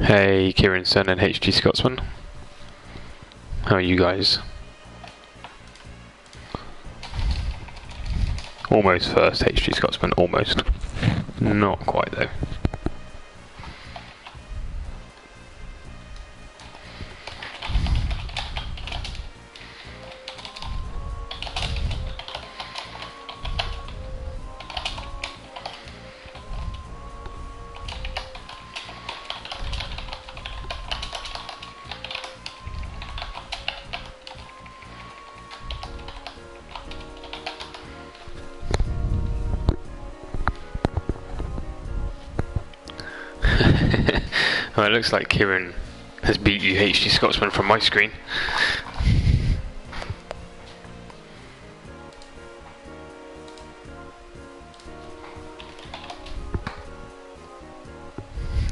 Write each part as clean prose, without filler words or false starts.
Hey, Kieran Sun and HG Scotsman. How are you guys? Almost first, HG Scotsman, almost. Not quite though. Well, it looks like Kieran has beat you, HG Scotsman, from my screen.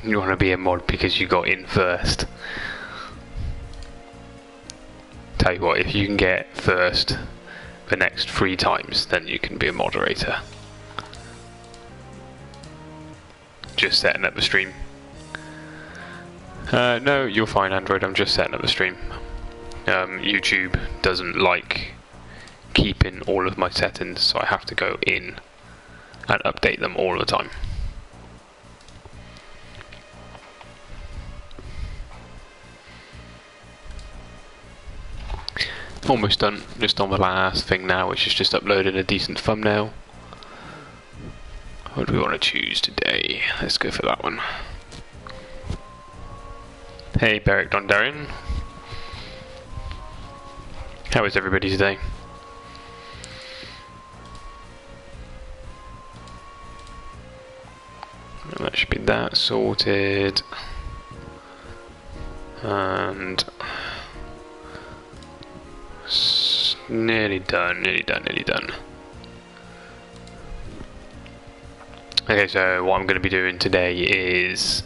You want to be a mod because you got in first. Tell you what, if you can get first the next 3 times, then you can be a moderator. Just setting up the stream. No, you're fine, Android. I'm just setting up the stream. YouTube doesn't like keeping all of my settings, so I have to go in and update them all the time. Almost done. Just on the last thing now, which is just uploading a decent thumbnail. What do we want to choose today? Let's go for that one. Hey, Beric Dondarian. How is everybody today? And that should be that sorted. And nearly done, nearly done, nearly done. Okay, so what I'm going to be doing today is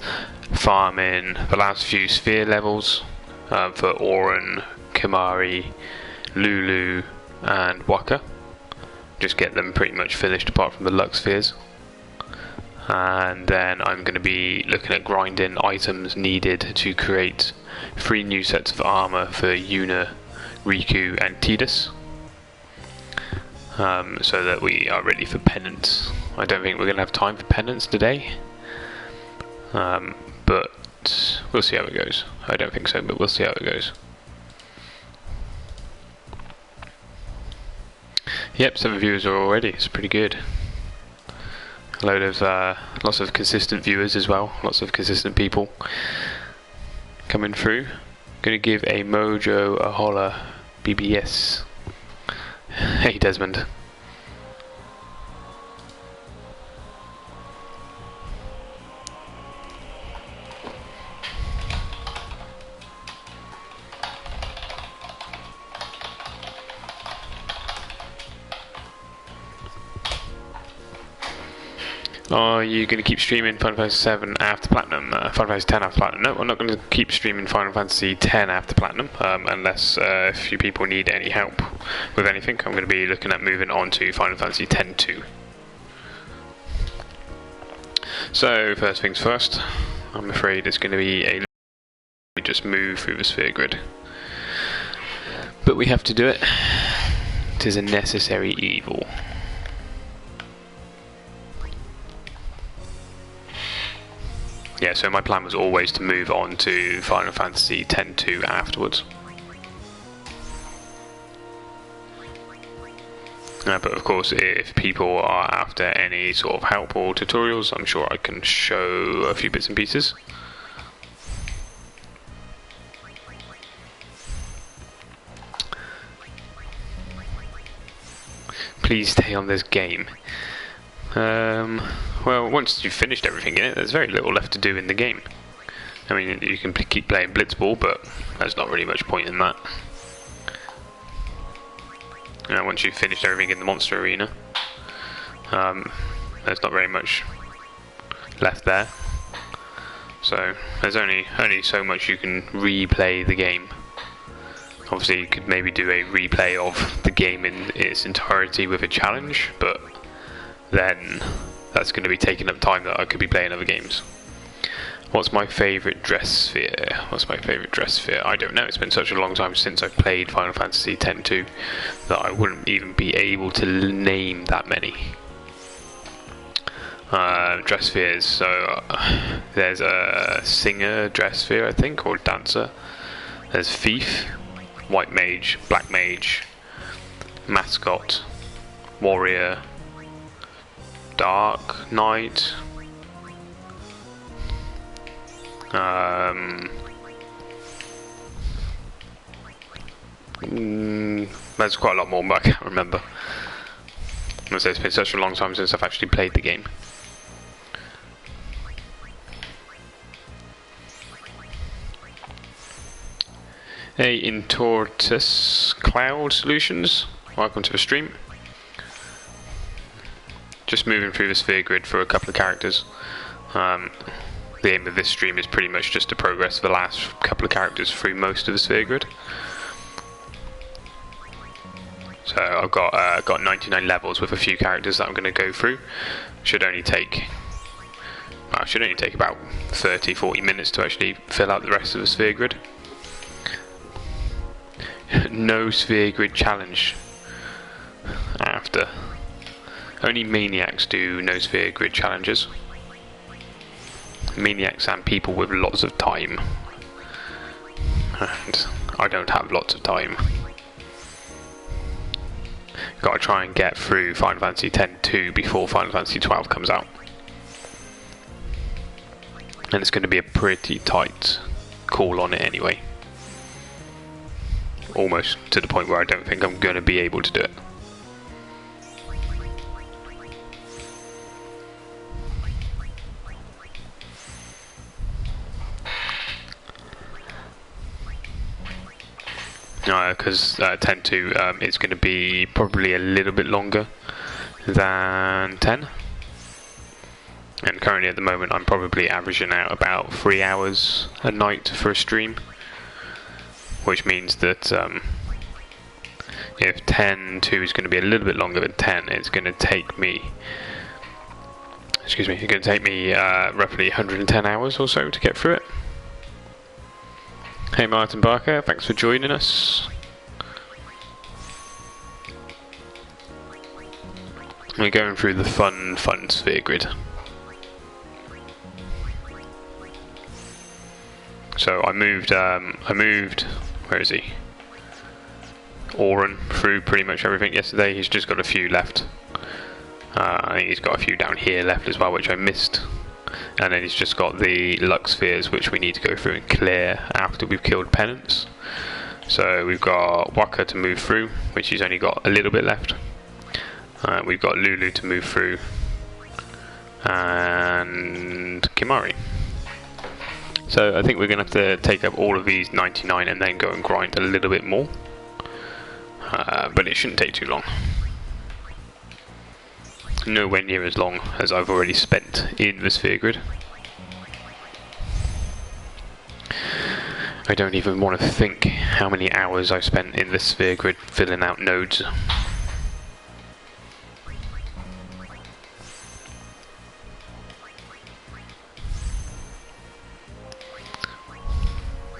farming the last few sphere levels for Oran, Kimari, Lulu and Waka. Just get them pretty much finished apart from the Lux spheres. And then I'm going to be looking at grinding items needed to create 3 new sets of armor for Yuna, Riku and Tidus. So that we are ready for Penance. I don't think we're going to have time for Penance today. But we'll see how it goes. I don't think so, but we'll see how it goes. Yep, 7 viewers are already. It's pretty good. A load of lots of consistent viewers as well. Lots of consistent people coming through. Gonna give a mojo a holler. BBS. Hey Desmond. Are you going to keep streaming Final Fantasy 7 after Platinum? Final Fantasy 10 after Platinum? No, I'm not going to keep streaming Final Fantasy 10 after Platinum, unless if you people need any help with anything. I'm going to be looking at moving on to Final Fantasy 10-2. So, first things first, I'm afraid it's going to be a... We just move through the sphere grid. But we have to do it. It is a necessary evil. Yeah, so my plan was always to move on to Final Fantasy X-2 afterwards. But of course, if people are after any sort of help or tutorials, I'm sure I can show a few bits and pieces. Please stay on this game. Well, once you've finished everything in it, there's very little left to do in the game. I mean, you can keep playing Blitzball, but there's not really much point in that. Once you've finished everything in the monster arena, there's not very much left there. So there's only so much you can replay the game. Obviously, you could maybe do a replay of the game in its entirety with a challenge, but then that's going to be taking up time that I could be playing other games. What's my favourite dress sphere? What's my favourite dress sphere? I don't know. It's been such a long time since I've played Final Fantasy X-2 that I wouldn't even be able to name that many. Dress spheres. So there's a singer dress sphere, I think, or dancer. There's thief, white mage, black mage, mascot, warrior, dark knight. There's quite a lot more, but I can't remember. As I say, it's been such a long time since I've actually played the game. Hey, Intortus Cloud Solutions, welcome to the stream. Just moving through the sphere grid for a couple of characters. The aim of this stream is pretty much just to progress the last couple of characters through most of the sphere grid. So I've got 99 levels with a few characters that I'm going to go through. Should only take about 30-40 minutes to actually fill out the rest of the sphere grid. No sphere grid challenge after. Only maniacs do no sphere grid challenges. Maniacs and people with lots of time. And I don't have lots of time. Gotta try and get through Final Fantasy X-2 before Final Fantasy 12 comes out. And it's going to be a pretty tight call on it anyway. Almost to the point where I don't think I'm going to be able to do it. Because X-2 is going to be probably a little bit longer than 10. And currently at the moment I'm probably averaging out about 3 hours a night for a stream. Which means that if 10-2 is going to be a little bit longer than 10, it's going to take me, it's going to take me roughly 110 hours or so to get through it. Hey Martin Barker, thanks for joining us. We're going through the fun sphere grid. So I moved, where is he? Oren through pretty much everything yesterday. He's just got a few left. I think he's got a few down here left as well, which I missed. And then he's just got the Lux spheres, which we need to go through and clear after we've killed Penance. So we've got Waka to move through, which he's only got a little bit left. We've got Lulu to move through, and Kimari. So I think we're going to have to take up all of these 99 and then go and grind a little bit more. But it shouldn't take too long. Nowhere near as long as I've already spent in the sphere grid. I don't even want to think how many hours I've spent in the sphere grid filling out nodes.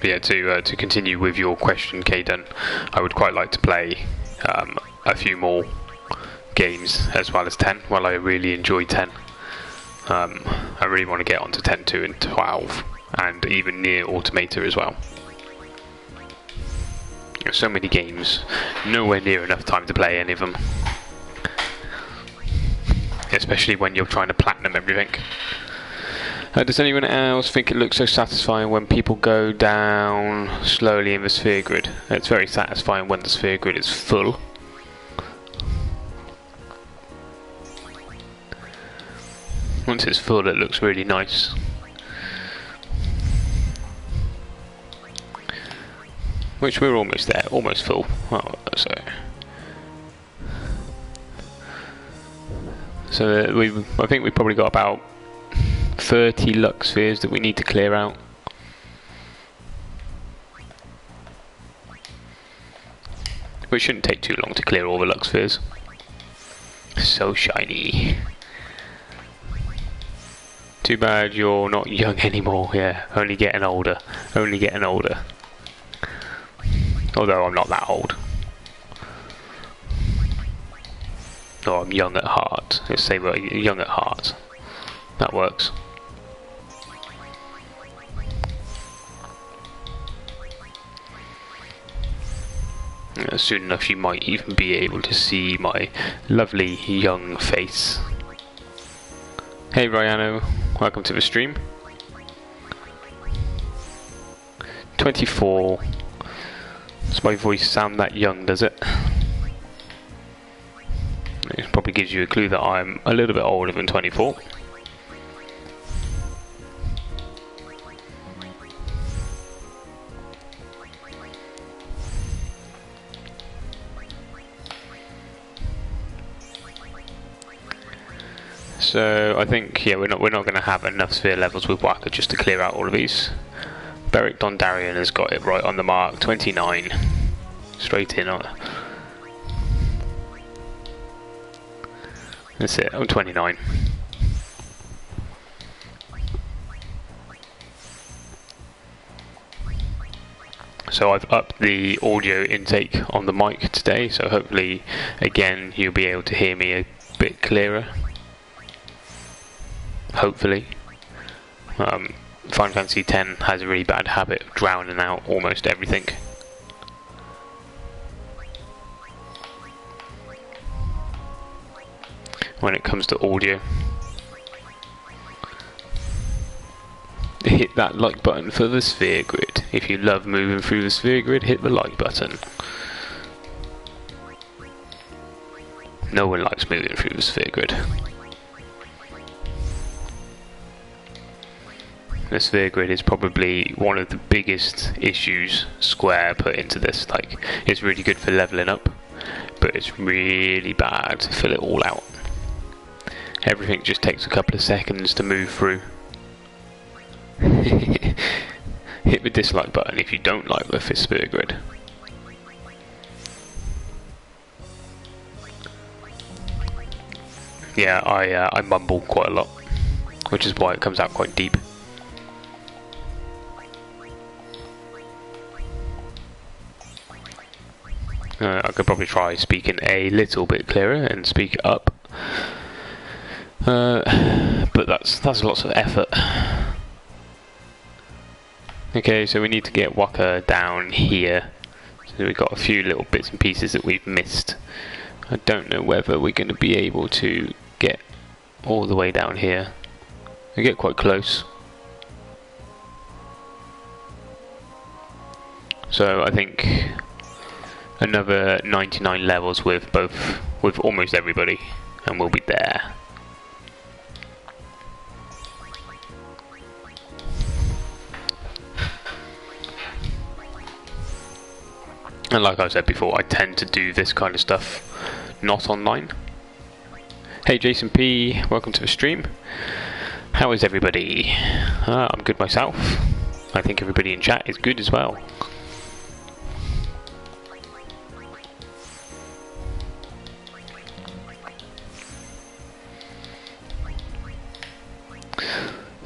Yeah, to continue with your question, Kaden, I would quite like to play a few more games as well as 10. Well, I really enjoy 10. I really want to get onto 10-2 and 12, and even near Automata as well. There's so many games, nowhere near enough time to play any of them. Especially when you're trying to platinum everything. Does anyone else think it looks so satisfying when people go down slowly in the sphere grid? It's very satisfying when the sphere grid is full. Once it's full, it looks really nice. Which we're almost there, almost full. Oh, so I think we've probably got about 30 Lux spheres that we need to clear out. Which shouldn't take too long to clear all the Lux spheres. So shiny. Too bad you're not young anymore, yeah. Only getting older. Only getting older. Although I'm not that old. No, I'm young at heart. Let's say we're young at heart. That works. Soon enough you might even be able to see my lovely young face. Hey Ryano, welcome to the stream. 24. Does my voice sound that young, does it? It probably gives you a clue that I'm a little bit older than 24. So I think, yeah, we're not going to have enough sphere levels with Waka just to clear out all of these. Beric Dondarrion has got it right on the mark. 29, straight in on. That's it. I'm 29. So I've upped the audio intake on the mic today, so hopefully again you'll be able to hear me a bit clearer. Hopefully. Final Fantasy X has a really bad habit of drowning out almost everything. When it comes to audio. Hit that like button for the sphere grid. If you love moving through the sphere grid, hit the like button. No one likes moving through the sphere grid. The sphere grid is probably one of the biggest issues Square put into this. Like, it's really good for leveling up, but it's really bad to fill it all out. Everything just takes a couple of seconds to move through. Hit the dislike button if you don't like the sphere grid. Yeah, I mumble quite a lot, which is why it comes out quite deep. I could probably try speaking a little bit clearer and speak up, but that's lots of effort. Okay, so we need to get Waka down here. So we've got a few little bits and pieces that we've missed. I don't know whether we're going to be able to get all the way down here. We get quite close. So I think another 99 levels with almost everybody, and we'll be there. And like I said before, I tend to do this kind of stuff not online. Hey Jason P, welcome to the stream. How is everybody? I'm good myself. I think everybody in chat is good as well.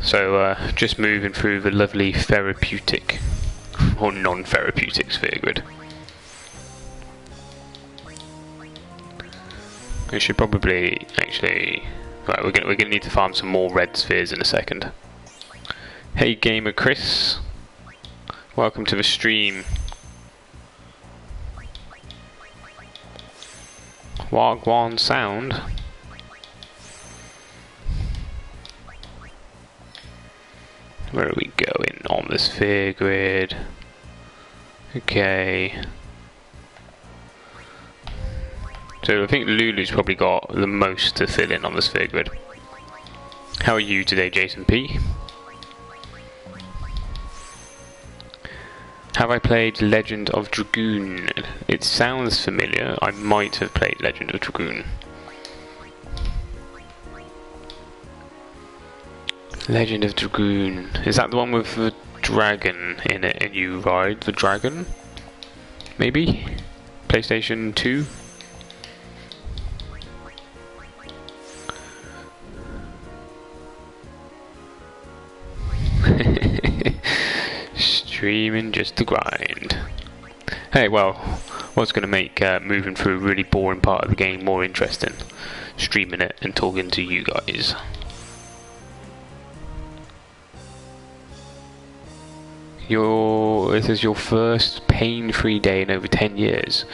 So just moving through the lovely therapeutic or non-therapeutic sphere grid. We should probably actually. Right, we're gonna need to farm some more red spheres in a second. Hey gamer Chris, welcome to the stream. Wagwan sound. Where are we going on the sphere grid? Okay. So I think Lulu's probably got the most to fill in on the sphere grid. How are you today, Jason P? Have I played Legend of Dragoon? It sounds familiar. I might have played Legend of Dragoon. Legend of Dragoon. Is that the one with the dragon in it and you ride the dragon? Maybe? PlayStation 2? Streaming just to grind. Hey, well, what's going to make moving through a really boring part of the game more interesting? Streaming it and talking to you guys. This is your first pain-free day in over 10 years.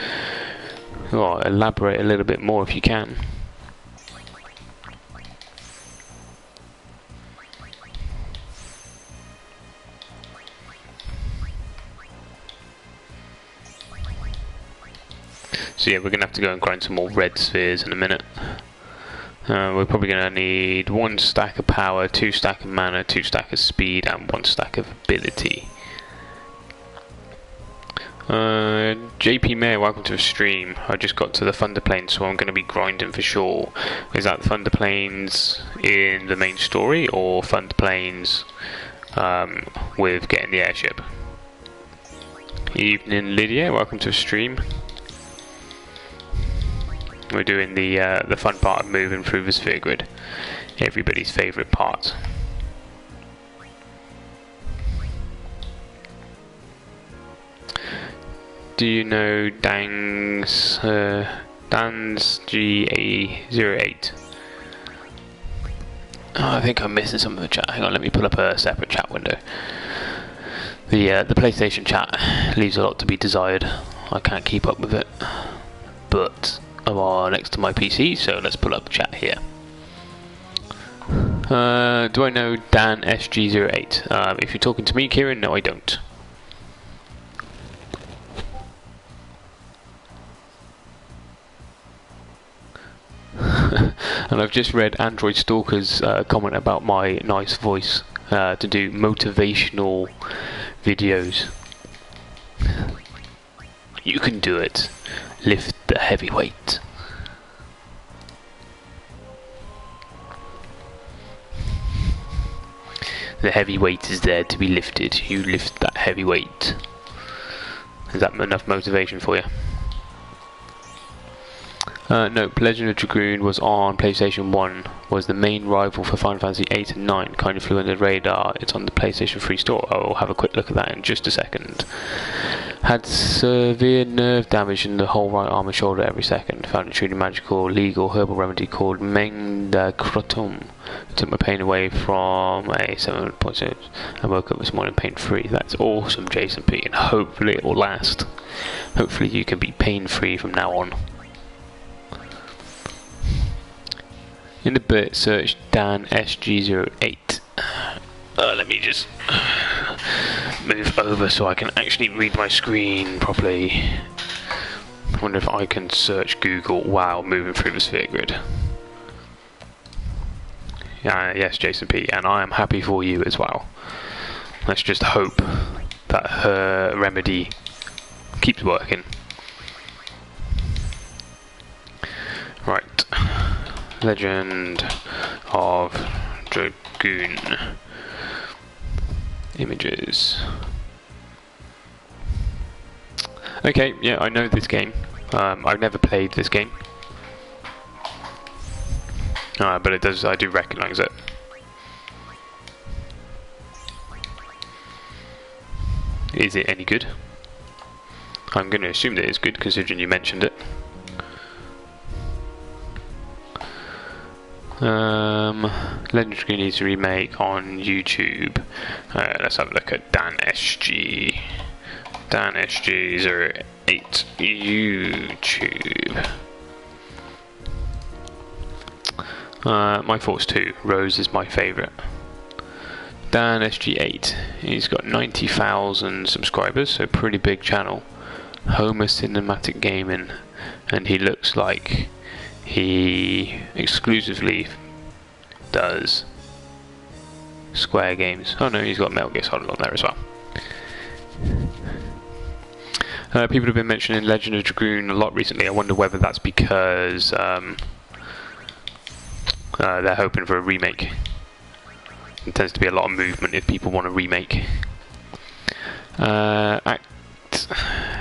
Oh, elaborate a little bit more if you can. So yeah, we're going to have to go and grind some more red spheres in a minute. We're probably going to need 1 stack of power, 2 stack of mana, 2 stack of speed, and 1 stack of ability. JP Mayer, welcome to the stream. I just got to the Thunder Plains, so I'm going to be grinding for sure. Is that Thunder Plains in the main story, or Thunder Plains with getting the airship? Evening, Lydia, welcome to the stream. We're doing the fun part of moving through the sphere grid. Everybody's favourite part. Do you know Dan's GA08? Oh, I think I'm missing some of the chat. Hang on, let me pull up a separate chat window. The PlayStation chat leaves a lot to be desired. I can't keep up with it, but I'm next to my PC, so let's pull up the chat here. Do I know Dan SG08? If you're talking to me, Kieran, no, I don't. And I've just read Android Stalker's comment about my nice voice to do motivational videos. You can do it. Lift the heavy weight. The heavy weight is there to be lifted. You lift that heavy weight. Is that enough motivation for you? No, Legend of Dragoon was on PlayStation 1, was the main rival for Final Fantasy 8 and 9, kind of flew under the radar. It's on the PlayStation 3 store. I'll have a quick look at that in just a second. Had severe nerve damage in the whole right arm and shoulder every second. Found a truly magical, legal herbal remedy called Mengdakrotum. Took my pain away from a 7.6 and woke up this morning pain-free. That's awesome, Jason P, and hopefully it will last. Hopefully you can be pain-free from now on. In the bit, search Dan SG08. Let me just move over so I can actually read my screen properly. I wonder if I can search Google while moving through the sphere grid. Yes, Jason P, and I am happy for you as well. Let's just hope that her remedy keeps working. Right. Legend of Dragoon. Images. Okay, yeah, I know this game. I've never played this game. But it does. I do recognise it. Is it any good? I'm going to assume that it's good, considering you mentioned it. Legend of Dragoon needs a remake on YouTube. Let's have a look at Dan SG. Dan SG08 YouTube. My thoughts too. Rose is my favourite. Dan SG8. He's got 90,000 subscribers, so pretty big channel. Homer Cinematic Gaming, and he looks like he exclusively does Square games. Oh no, he's got Metal Gear Solid on there as well. People have been mentioning Legend of Dragoon a lot recently. I wonder whether that's because they're hoping for a remake. There tends to be a lot of movement if people want a remake.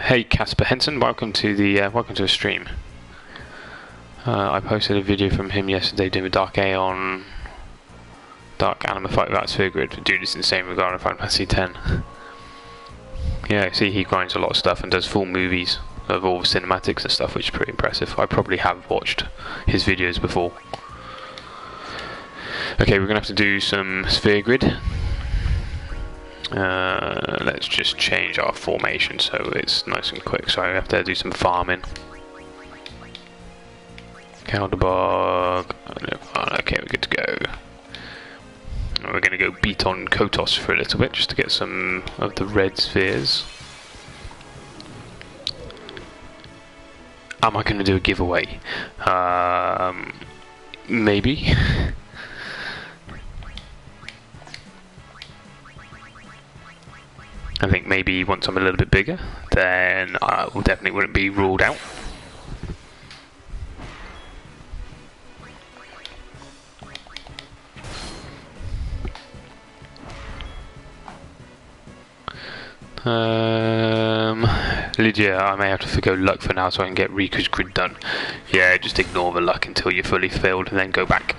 Hey Casper Henson, welcome to the stream. I posted a video from him yesterday doing a Dark Aeon Dark Anima Fight without Sphere Grid. Dude, it's insane regarding Final Fantasy X. Yeah, see, he grinds a lot of stuff and does full movies of all the cinematics and stuff, which is pretty impressive. I probably have watched his videos before. Okay, we're gonna have to do some Sphere Grid. Let's just change our formation so it's nice and quick. So we have to do some farming. Caldebog. Okay, we're good to go. We're going to go beat on Kotos for a little bit just to get some of the red spheres. Am I going to do a giveaway? Maybe. I think maybe once I'm a little bit bigger, then I definitely wouldn't be ruled out. Lydia, I may have to forgo luck for now so I can get Riku's grid done. Yeah, just ignore the luck until you're fully filled and then go back.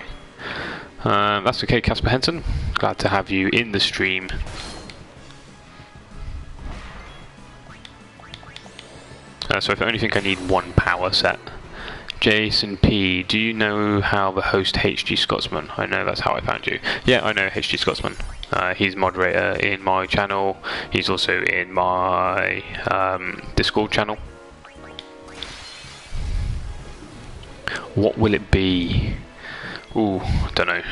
That's okay, Casper Henson. Glad to have you in the stream. So if I only think I need one power set. Jason P, do you know how the host HG Scotsman? I know, that's how I found you. Yeah, I know HG Scotsman. He's moderator in my channel. He's also in my Discord channel. What will it be? Ooh, don't know.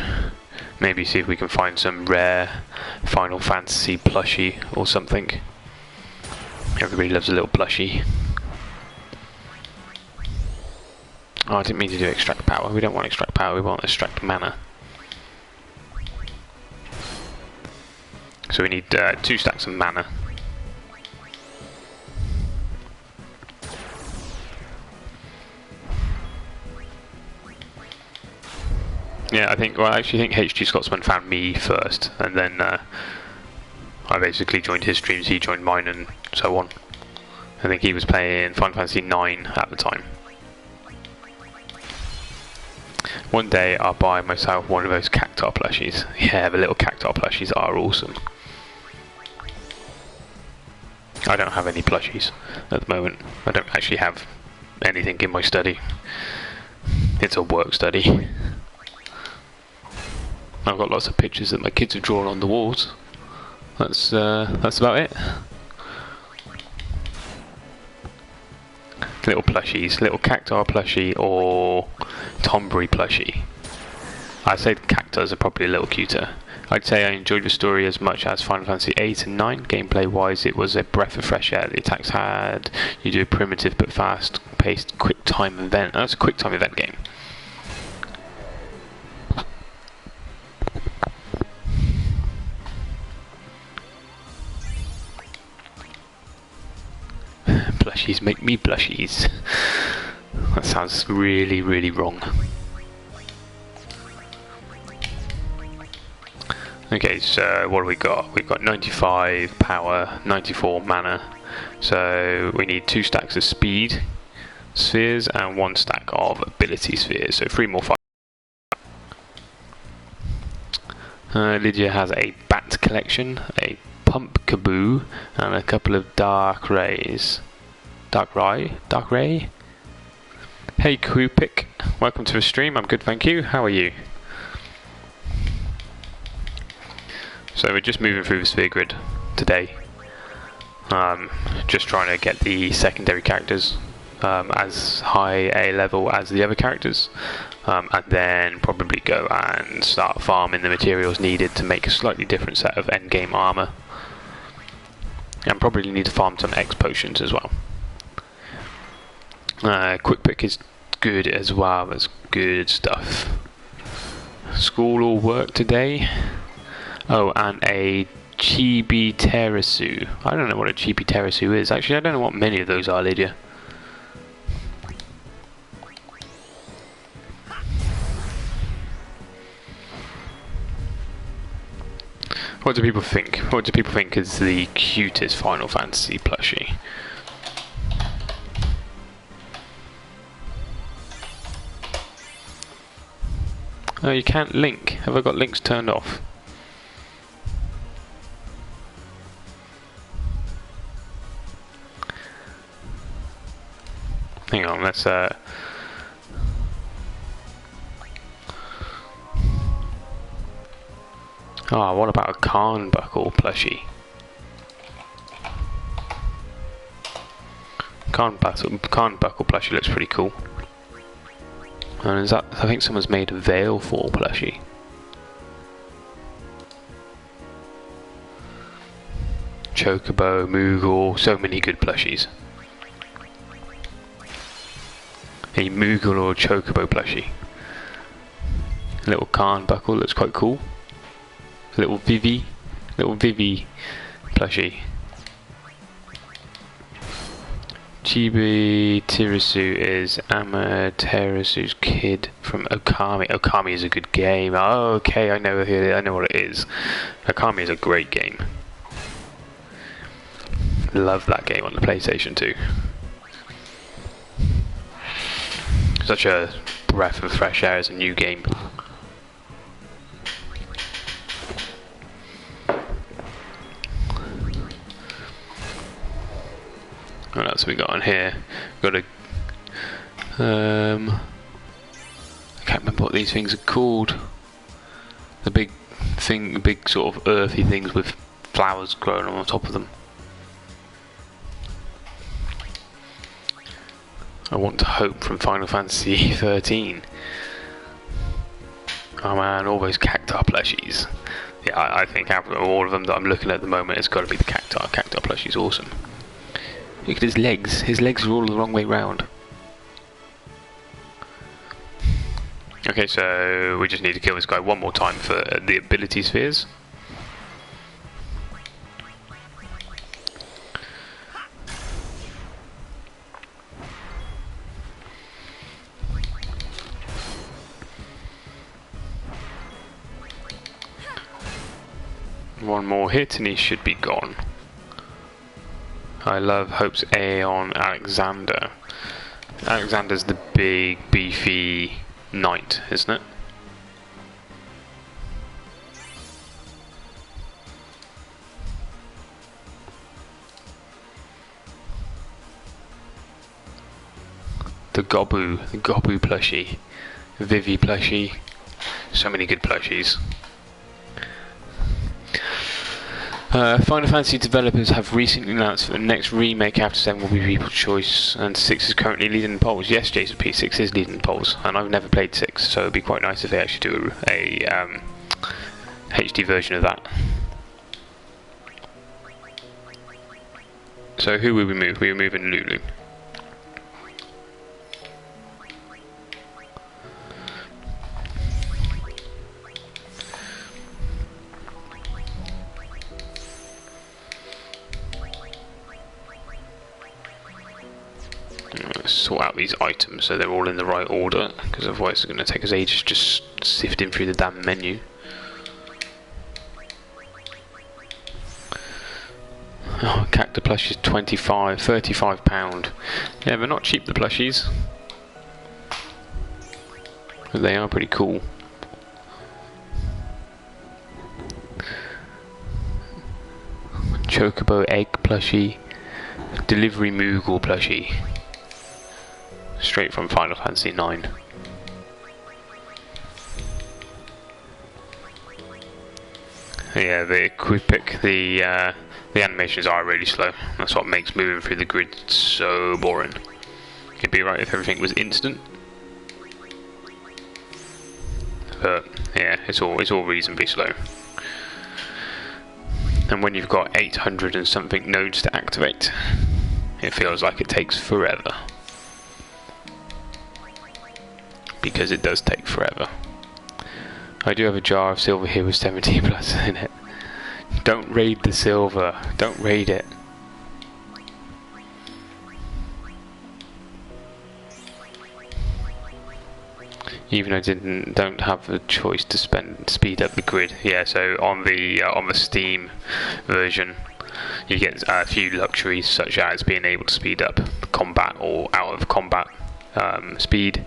Maybe see if we can find some rare Final Fantasy plushie or something. Everybody loves a little plushie. Oh, I didn't mean to do extract power. We don't want extract power, we want extract mana. So we need 2 stacks of mana. Yeah, I actually think HG Scotsman found me first, and then I basically joined his streams, he joined mine, and so on. I think he was playing Final Fantasy IX at the time. One day I'll buy myself one of those cactar plushies. Yeah, the little cactar plushies are awesome. I don't have any plushies at the moment. I don't actually have anything in my study. It's a work study. I've got lots of pictures that my kids have drawn on the walls. That's about it. Little plushies, little cactar plushie or Tombury plushie. I'd say the cactars are probably a little cuter. I'd say I enjoyed the story as much as Final Fantasy 8 and 9. Gameplay wise, it was a breath of fresh air. The attacks had you do a primitive but fast paced quick time event. That's a quick time event game. Plushies make me blushies. That sounds really, really wrong. Okay, so what do we got? We've got 95 power, 94 mana. So we need 2 stacks of speed spheres and 1 stack of ability spheres. So 3 more fire. Lydia has a bat collection, a pump kaboo, and a couple of dark rays. Dark ray? Hey Kupik, welcome to the stream. I'm good, thank you. How are you? So we're just moving through the sphere grid today. Just trying to get the secondary characters as high a level as the other characters, and then probably go and start farming the materials needed to make a slightly different set of endgame armor. And probably need to farm some X potions as well. Quick pick is good as well. That's good stuff. School or work today? Oh, and a Chibi Terasu. I don't know what a Chibi Terasu is. Actually, I don't know what many of those are, Lydia. What do people think? What do people think is the cutest Final Fantasy plushie? Oh, you can't link. Have I got links turned off? Hang on, let's oh, what about a Khan buckle plushie? Khan buckle plushie looks pretty cool. And is that, I think someone's made a veil for plushie. Chocobo, Moogle, so many good plushies. A Moogle or Chocobo plushie. A little Khan buckle looks quite cool. A little Vivi plushie. Chibi Tirisu is Amaterasu's kid from Okami. Okami is a good game. Oh, okay, I know what it is. Okami is a great game. Love that game on the PlayStation 2. Such a breath of fresh air as a new game. What else have we got on here? We've got a I can't remember what these things are called. The big sort of earthy things with flowers growing on top of them. I want to hope from Final Fantasy 13. Oh man, all those cacti plushies. Yeah, I think out of all of them that I'm looking at the moment, it's got to be the cacti. Cacti plushie's awesome. Look at his legs. His legs are all the wrong way round. Okay, so we just need to kill this guy one more time for the ability spheres. One more hit and he should be gone. I love Hope's Aeon Alexander. Alexander's the big, beefy knight, isn't it? The Gobu plushie. Vivi plushie. So many good plushies. Final Fantasy developers have recently announced that the next remake after 7 will be People's Choice, and 6 is currently leading the polls. Yes, Jason P, 6 is leading the polls, and I've never played 6, so it'd be quite nice if they actually do a HD version of that. So who will we move? We were moving Lulu. Sort out these items so they're all in the right order, because otherwise it's going to take us ages just sifting through the damn menu. Oh, cactus plushies, £35 Yeah, they're not cheap, the plushies, but they are pretty cool. Chocobo egg plushie, delivery Moogle plushie. Straight from Final Fantasy 9. Yeah, the quick pick, the animations are really slow. That's what makes moving through the grid so boring. It'd be right if everything was instant, but yeah, it's all reasonably slow. And when you've got 800 and something nodes to activate, it feels like it takes forever. Because it does take forever. I do have a jar of silver here with 70 plus in it. Don't raid the silver. Don't raid it. Even though I don't have the choice to speed up the grid. Yeah, so on the Steam version, you get a few luxuries such as being able to speed up combat or out of combat speed,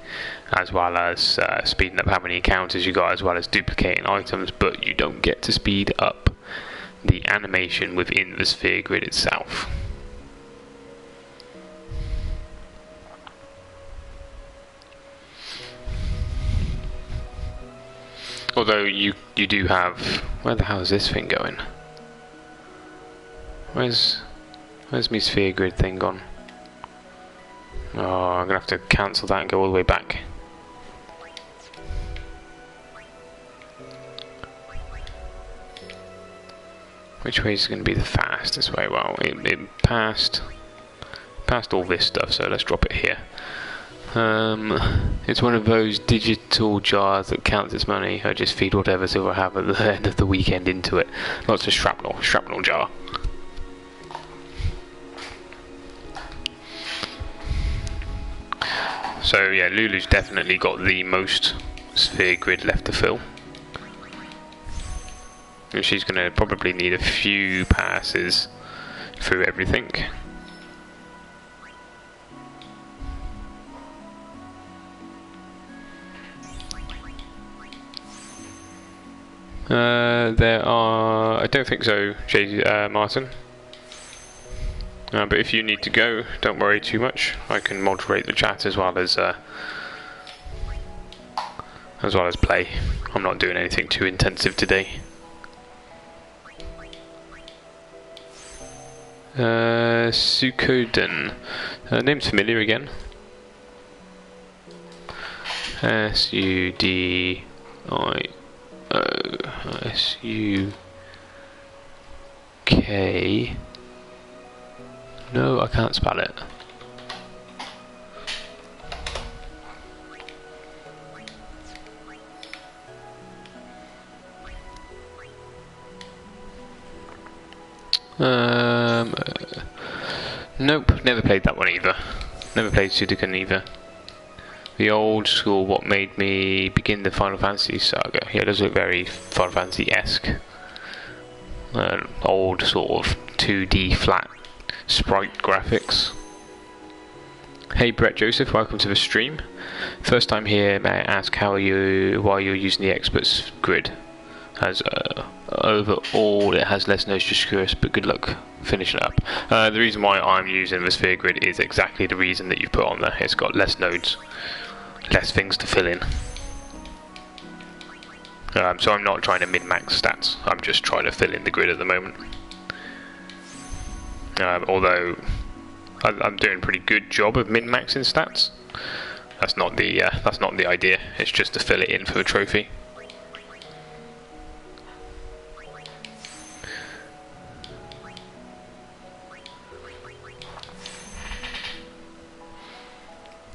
as well as speeding up how many encounters you got, as well as duplicating items, but you don't get to speed up the animation within the sphere grid itself. Although you do have... Where the hell is this thing going? Where's my sphere grid thing gone? Oh, I'm gonna have to cancel that and go all the way back. Which way is going to be the fastest way? Well, it passed all this stuff, so let's drop it here. It's one of those digital jars that counts its money. I just feed whatever silver I have at the end of the weekend into it. Lots of shrapnel jar. So yeah, Lulu's definitely got the most sphere grid left to fill. And she's going to probably need a few passes through everything. There are... I don't think so, Martin. But if you need to go, don't worry too much. I can moderate the chat as well as play. I'm not doing anything too intensive today. Sukoden. Name's familiar again. S-U-D-I-O-S-U-K. No, I can't spell it. Nope, never played that one either. Never played Sudoku either. The old school, what made me begin the Final Fantasy saga. Yeah, it does look very Final Fantasy-esque. Old sort of 2D flat sprite graphics. Hey Brett Joseph, welcome to the stream. First time here, may I ask why you're using the experts grid? As overall it has less nodes, just curious, but good luck finishing it up. The reason why I'm using the sphere grid is exactly the reason that you put on there. It's got less nodes, less things to fill in. So I'm not trying to min-max stats, I'm just trying to fill in the grid at the moment. Although I'm doing a pretty good job of min-maxing stats. That's not the idea. It's just to fill it in for a trophy.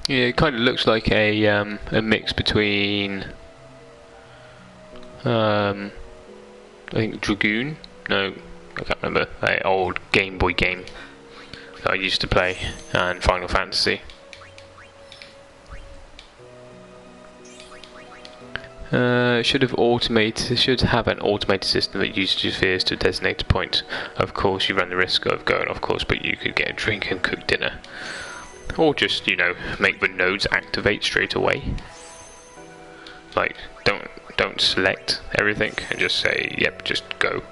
Yeah, it kind of looks like a mix between I think Dragoon. No, I can't remember. An old Game Boy game that I used to play, and Final Fantasy. Should have an automated system that uses your spheres to designate a point. Of course, you run the risk of going off course, but you could get a drink and cook dinner. Or just, you know, make the nodes activate straight away. Like, don't select everything and just say, yep, just go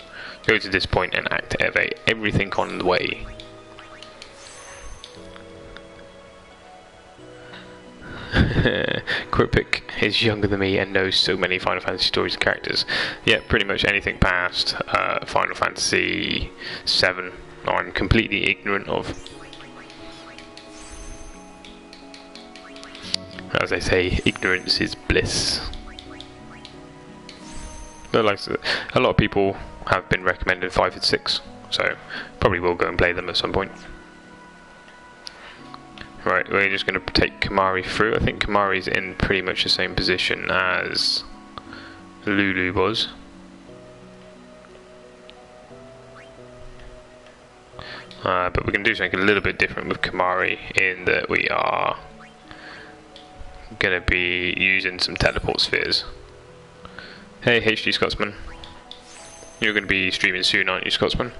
to this point and activate everything on the way. Quirpic is younger than me and knows so many Final Fantasy stories and characters. Yeah, pretty much anything past Final Fantasy 7 I'm completely ignorant of. As they say, ignorance is bliss. But like a lot of people have been recommended 5 and 6, so probably will go and play them at some point. Right, we're just going to take Kimahri through. I think Kimahri's in pretty much the same position as Lulu was. But we're going to do something a little bit different with Kimahri in that we are going to be using some teleport spheres. Hey HD Scotsman, you're going to be streaming soon, aren't you, Scotsman?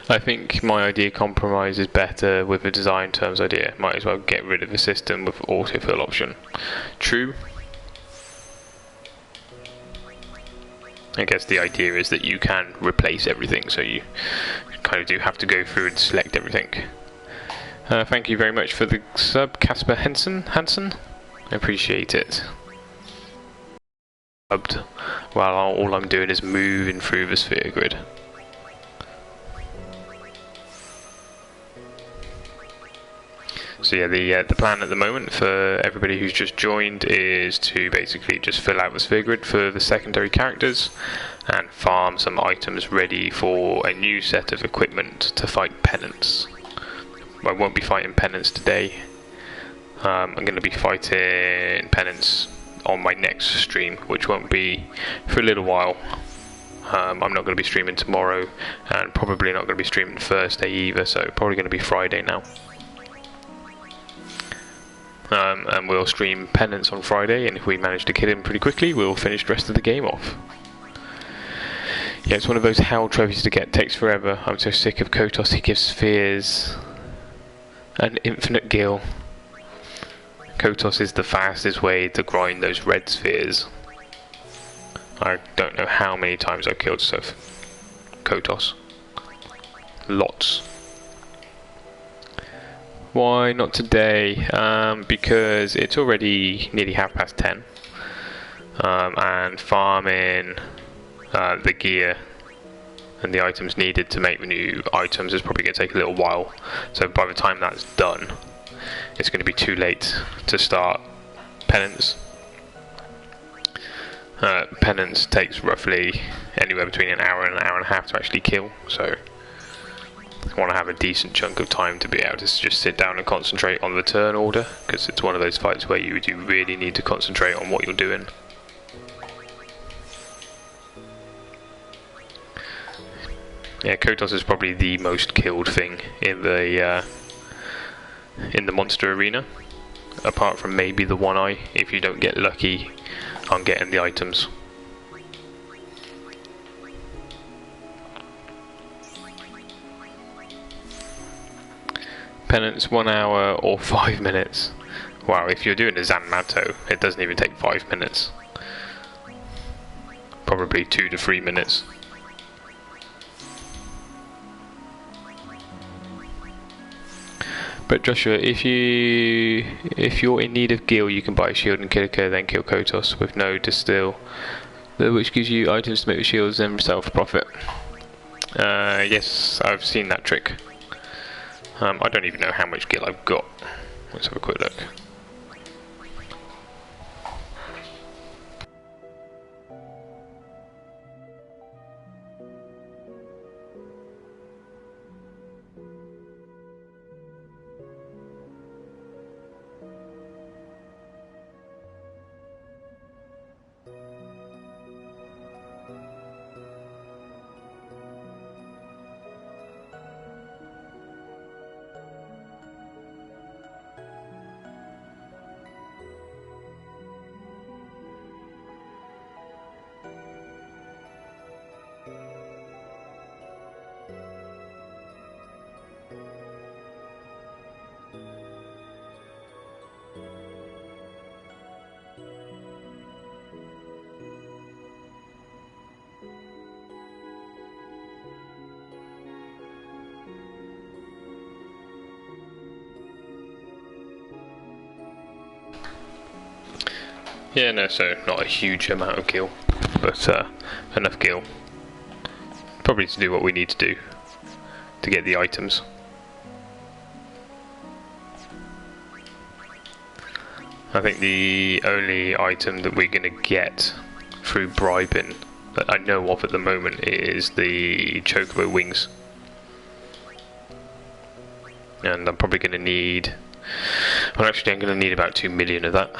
I think my idea compromise is better with a design terms idea. Might as well get rid of a system with autofill option. True. I guess the idea is that you can replace everything, so you kind of do have to go through and select everything. Thank you very much for the sub, Casper Hansen. I appreciate it. Subbed while all I'm doing is moving through the sphere grid. So yeah, the plan at the moment for everybody who's just joined is to basically just fill out the sphere grid for the secondary characters and farm some items ready for a new set of equipment to fight Penance. I won't be fighting Penance today. I'm going to be fighting Penance on my next stream, which won't be for a little while. I'm not going to be streaming tomorrow, and probably not going to be streaming Thursday either, so probably going to be Friday now. And we'll stream Penance on Friday, and if we manage to kill him pretty quickly, we'll finish the rest of the game off. Yeah, it's one of those hell trophies to get, takes forever. I'm so sick of Kotos, he gives spheres an infinite gil. Kotos is the fastest way to grind those red spheres. I don't know how many times I've killed Kotos. Lots. Why not today? Because it's already nearly 10:30, and farming the gear and the items needed to make the new items is probably going to take a little while. So by the time that's done, it's going to be too late to start Penance. Penance takes roughly anywhere between an hour and an hour and a half to actually kill, so I want to have a decent chunk of time to be able to just sit down and concentrate on the turn order, because it's one of those fights where you do really need to concentrate on what you're doing. Yeah, Kotos is probably the most killed thing in the monster arena, apart from maybe the One Eye, if you don't get lucky on getting the items. Penance 1 hour or 5 minutes. Wow, if you're doing a Zanmato, it doesn't even take 5 minutes. Probably 2 to 3 minutes. But Joshua, if you're in need of gil, you can buy a shield and Kilika, then kill Kotos with no distill, which gives you items to make the shields and sell for profit. Yes, I've seen that trick. I don't even know how much gil I've got. Let's have a quick look. Yeah, no, so not a huge amount of gil, but enough gil. Probably to do what we need to do to get the items. I think the only item that we're going to get through bribing that I know of at the moment is the chocobo wings. And I'm probably going to need... well, actually I'm going to need about 2 million of that.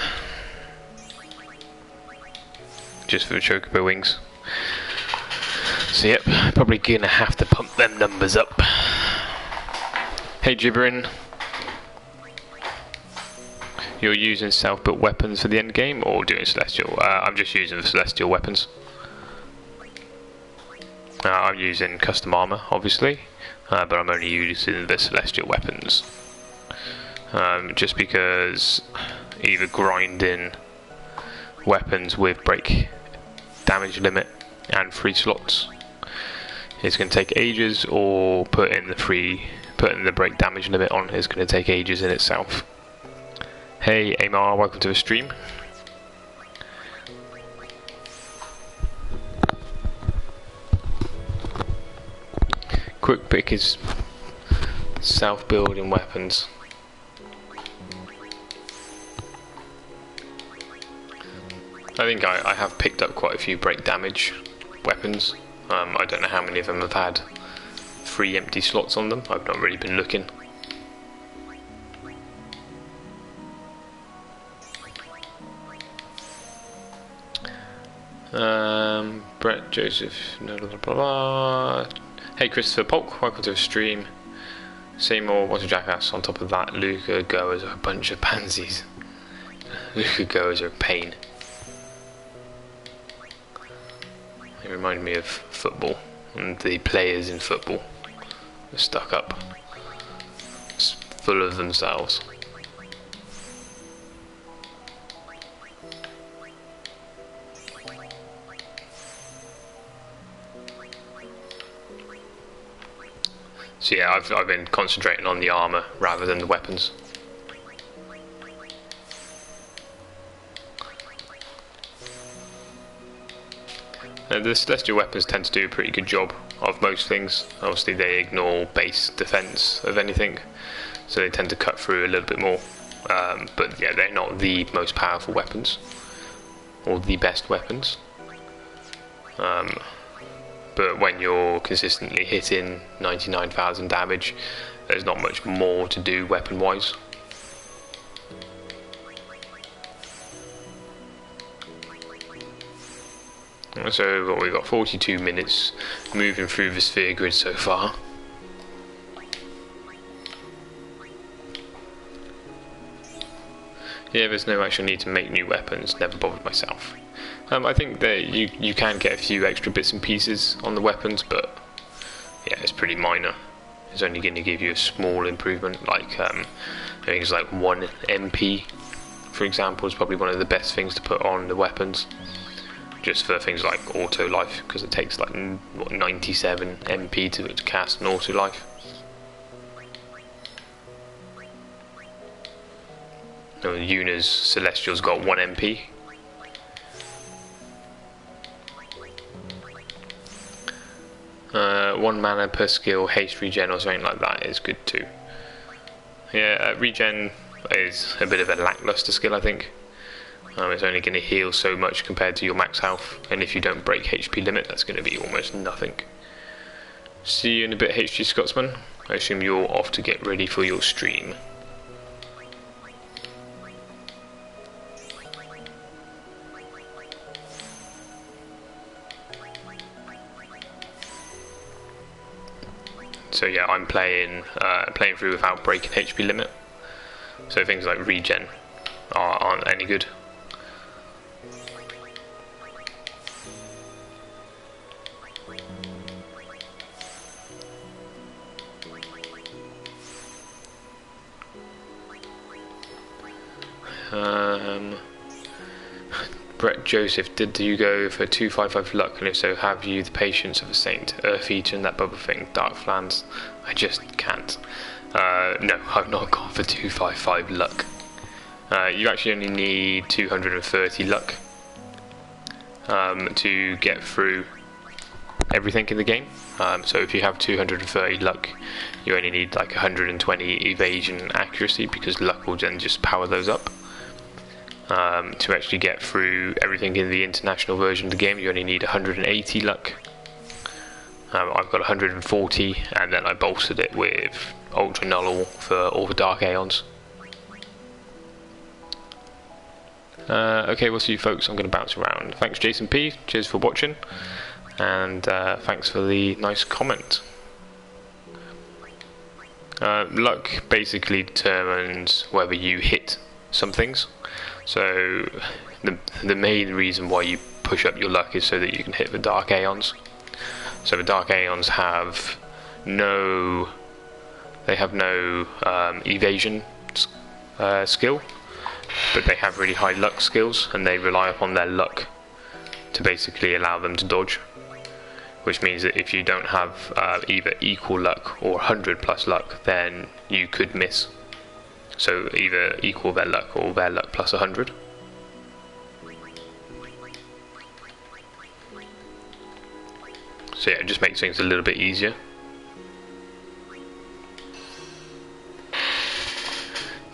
Just for the chocobo wings. So yep, probably gonna have to pump them numbers up. Hey Gibbering. You're using self-built weapons for the end game or doing celestial? I'm just using the celestial weapons. I'm using custom armor, obviously. but I'm only using the celestial weapons. Just because either grinding weapons with break damage limit and free slots is going to take ages, or putting the break damage limit on is going to take ages in itself. Hey Amar, welcome to the stream. Quick pick is self-building weapons. I think I have picked up quite a few break damage weapons. I don't know how many of them have had 3 empty slots on them. I've not really been looking. Brett, Joseph, blah, blah, blah, blah. Hey Christopher Polk, welcome to the stream. Seymour, what's a jackass? On top of that, Luca goers are a bunch of pansies. Luca goers are a pain. They remind me of football and the players in football. They're stuck up, it's full of themselves. So yeah, I've been concentrating on the armour rather than the weapons. The celestial weapons tend to do a pretty good job of most things. Obviously they ignore base defense of anything, so they tend to cut through a little bit more. But yeah, they're not the most powerful weapons or the best weapons. But when you're consistently hitting 99,000 damage, there's not much more to do weapon wise. So we've got 42 minutes moving through the sphere grid so far. Yeah, there's no actual need to make new weapons, never bothered myself. I think that you can get a few extra bits and pieces on the weapons, but yeah, it's pretty minor. It's only going to give you a small improvement, like things like 1 MP, for example, is probably one of the best things to put on the weapons. Just for things like auto life, because it takes like 97 MP to cast an auto life. Yuna's Celestial's got 1 MP. One mana per skill, haste regen or something like that is good too. Yeah, regen is a bit of a lackluster skill, I think. It's only going to heal so much compared to your max health, and if you don't break HP limit, that's going to be almost nothing. See you in a bit, HG Scotsman. I assume you're off to get ready for your stream. So yeah, I'm playing through without breaking HP limit. So things like regen aren't any good. Brett Joseph, did you go for 255 luck, and if so, have you the patience of a saint? Earth Eater and that bubble thing, Dark Flans, I just can't. No, I've not gone for 255 luck. You actually only need 230 luck to get through everything in the game. So if you have 230 luck, you only need like 120 evasion accuracy, because luck will then just power those up. To actually get through everything in the international version of the game, you only need 180 luck. I've got 140, and then I bolstered it with Ultra Null for all the Dark Aeons. Okay, we'll see you folks. I'm going to bounce around. Thanks Jason P, cheers for watching, and thanks for the nice comment. Luck basically determines whether you hit some things. So the main reason why you push up your luck is so that you can hit the Dark Aeons. So the Dark Aeons have no evasion skill, but they have really high luck skills, and they rely upon their luck to basically allow them to dodge. Which means that if you don't have either equal luck or 100 plus luck, then you could miss. So either equal their luck or their luck plus 100. So yeah, it just makes things a little bit easier.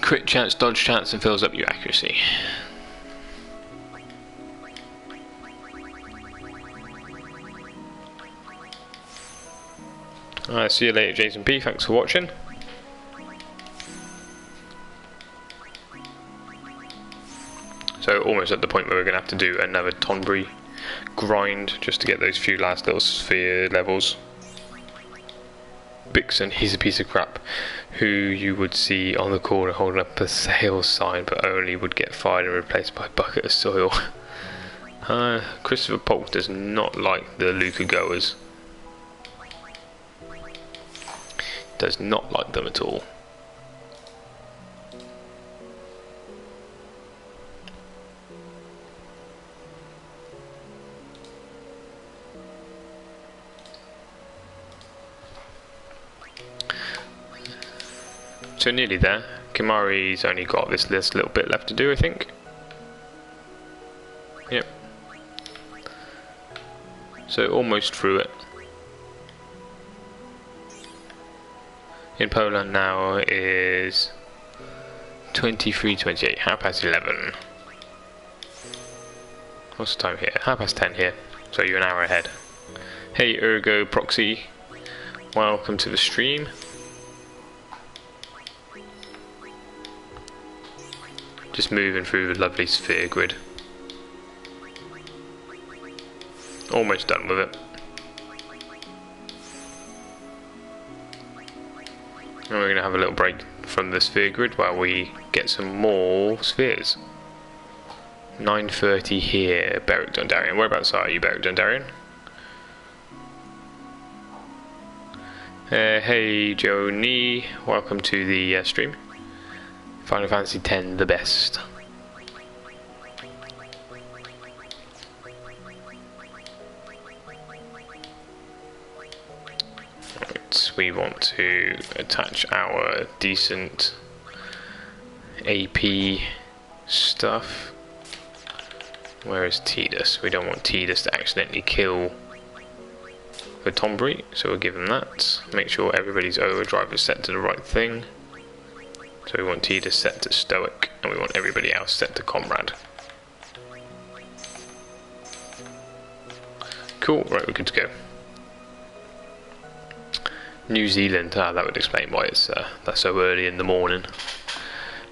Crit chance, dodge chance, and fills up your accuracy. Alright, see you later, Jason P. Thanks for watching. So almost at the point where we're going to have to do another Tonberry grind just to get those few last little sphere levels. Bixen, he's a piece of crap who you would see on the corner holding up a sales sign, but only would get fired and replaced by a bucket of soil. Christopher Polk does not like the Luca goers. Does not like them at all. So nearly there. Kimari's only got this little bit left to do, I think. Yep. So almost through it. In Poland now is 23:28, 11:30. What's the time here? 10:30 here. So you're an hour ahead. Hey Ergo Proxy, welcome to the stream. Just moving through the lovely sphere grid. Almost done with it. And we're going to have a little break from the sphere grid while we get some more spheres. 9:30 here, Beric Dondarian. Whereabouts are you, Beric Dondarian? Hey Joni, welcome to the stream. Final Fantasy X, the best. Right, we want to attach our decent AP stuff. Where is Tidus? We don't want Tidus to accidentally kill the Tonberry, so we'll give him that. Make sure everybody's overdrive is set to the right thing. So we want Tidus set to Stoic, and we want everybody else set to Comrade. Cool, right, we're good to go. New Zealand, that would explain why it's that's so early in the morning.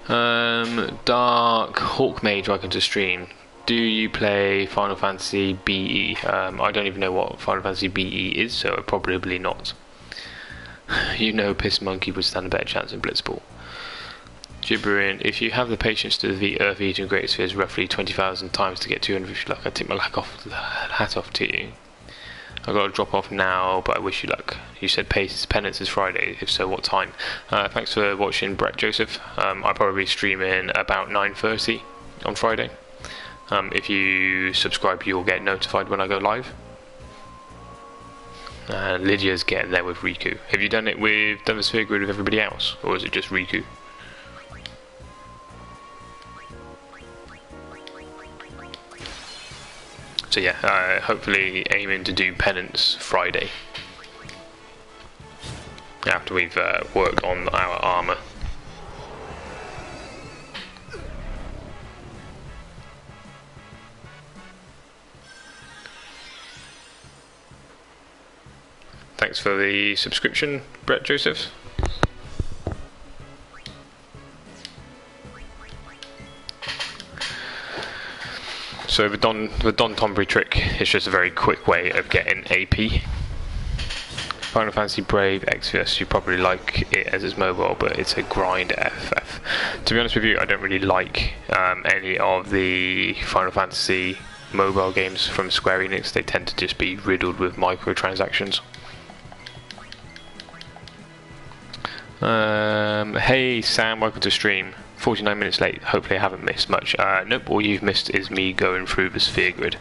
Dark Hawk Mage, welcome to stream. Do you play Final Fantasy BE? I don't even know what Final Fantasy BE is, so probably not. You know Piss Monkey would stand a better chance in Blitzball. Gibbering, if you have the patience to defeat Earth Eating Great Spheres roughly 20,000 times to get 250 luck, I take my hat off to you. I've got to drop off now, but I wish you luck. You said Penance is Friday, if so, what time? Thanks for watching, Brett Joseph. I'll probably stream in about 9:30 on Friday. If you subscribe, you'll get notified when I go live. Lydia's getting there with Riku. Have you done the sphere grid with everybody else, or is it just Riku? So yeah, hopefully aiming to do Penance Friday after we've worked on our armour. Thanks for the subscription, Brett Joseph. So the Don Tonberry trick is just a very quick way of getting AP. Final Fantasy Brave Exvius, you probably like it as it's mobile, but it's a grind FF. To be honest with you, I don't really like any of the Final Fantasy mobile games from Square Enix. They tend to just be riddled with microtransactions. Hey Sam, welcome to stream. 49 minutes late. Hopefully I haven't missed much. Nope, all you've missed is me going through the sphere grid.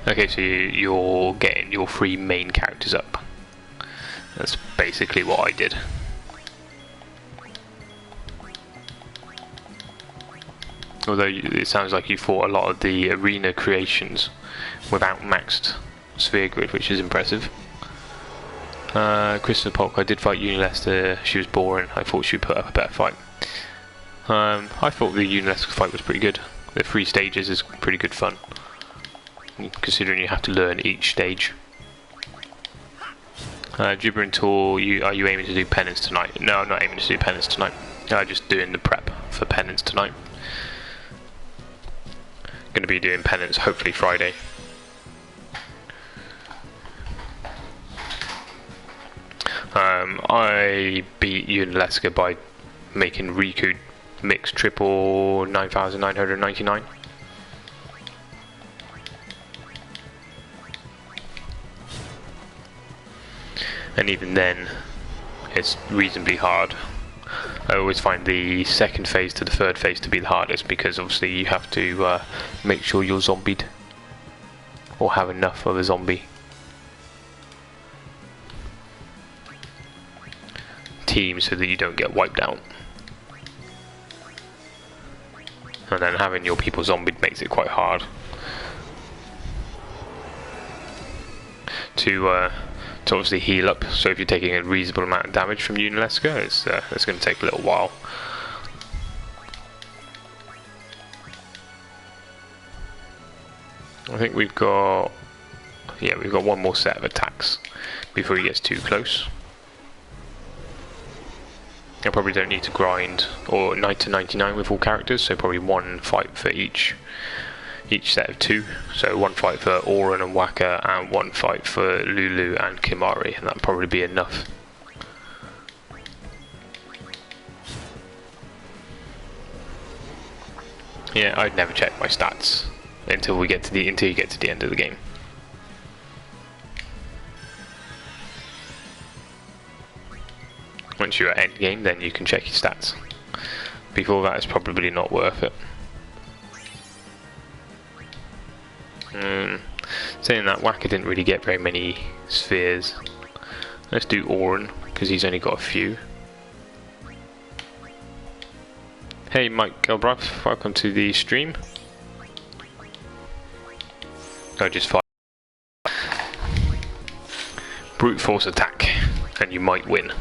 Okay, so you're getting your 3 main characters up. That's basically what I did. Although it sounds like you fought a lot of the arena creations without maxed sphere grid, which is impressive. Krista Polk, I did fight Unilester. She was boring. I thought she would put up a better fight. I thought the Unilester fight was pretty good. The 3 stages is pretty good fun, considering you have to learn each stage. Gibbering Tour, are you aiming to do Penance tonight? No, I'm not aiming to do Penance tonight. I'm just doing the prep for Penance tonight. Going to be doing Penance hopefully Friday. I beat Unileska by making Riku mix triple 9,999. And even then, it's reasonably hard. I always find the second phase to the third phase to be the hardest, because obviously you have to make sure you're zombied, or have enough of a zombie team so that you don't get wiped out. And then having your people zombied makes it quite hard to obviously heal up. So if you're taking a reasonable amount of damage from Unileska, it's going to take a little while. I think we've got one more set of attacks before he gets too close. I probably don't need to grind or 9 to 99 with all characters, so probably 1 fight for each set of 2. So 1 fight for Auron and Waka, and 1 fight for Lulu and Kimari, and that'll probably be enough. Yeah, I'd never check my stats until you get to the end of the game. Once you're at endgame, then you can check your stats. Before that, it's probably not worth it. Saying that, Waka didn't really get very many spheres. Let's do Auron, because he's only got a few. Hey Mike Gelbruff, welcome to the stream. I just fight. Brute force attack, and you might win.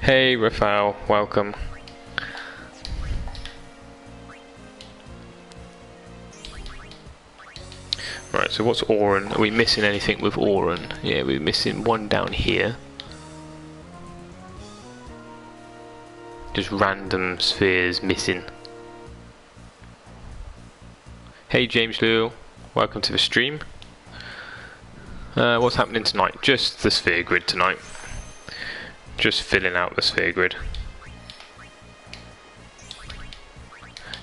Hey Rafael, welcome. Right, so what's Auron? Are we missing anything with Auron? Yeah, we're missing 1 down here. Just random spheres missing. Hey James Lewell, welcome to the stream. What's happening tonight? Just the sphere grid tonight. Just filling out the sphere grid.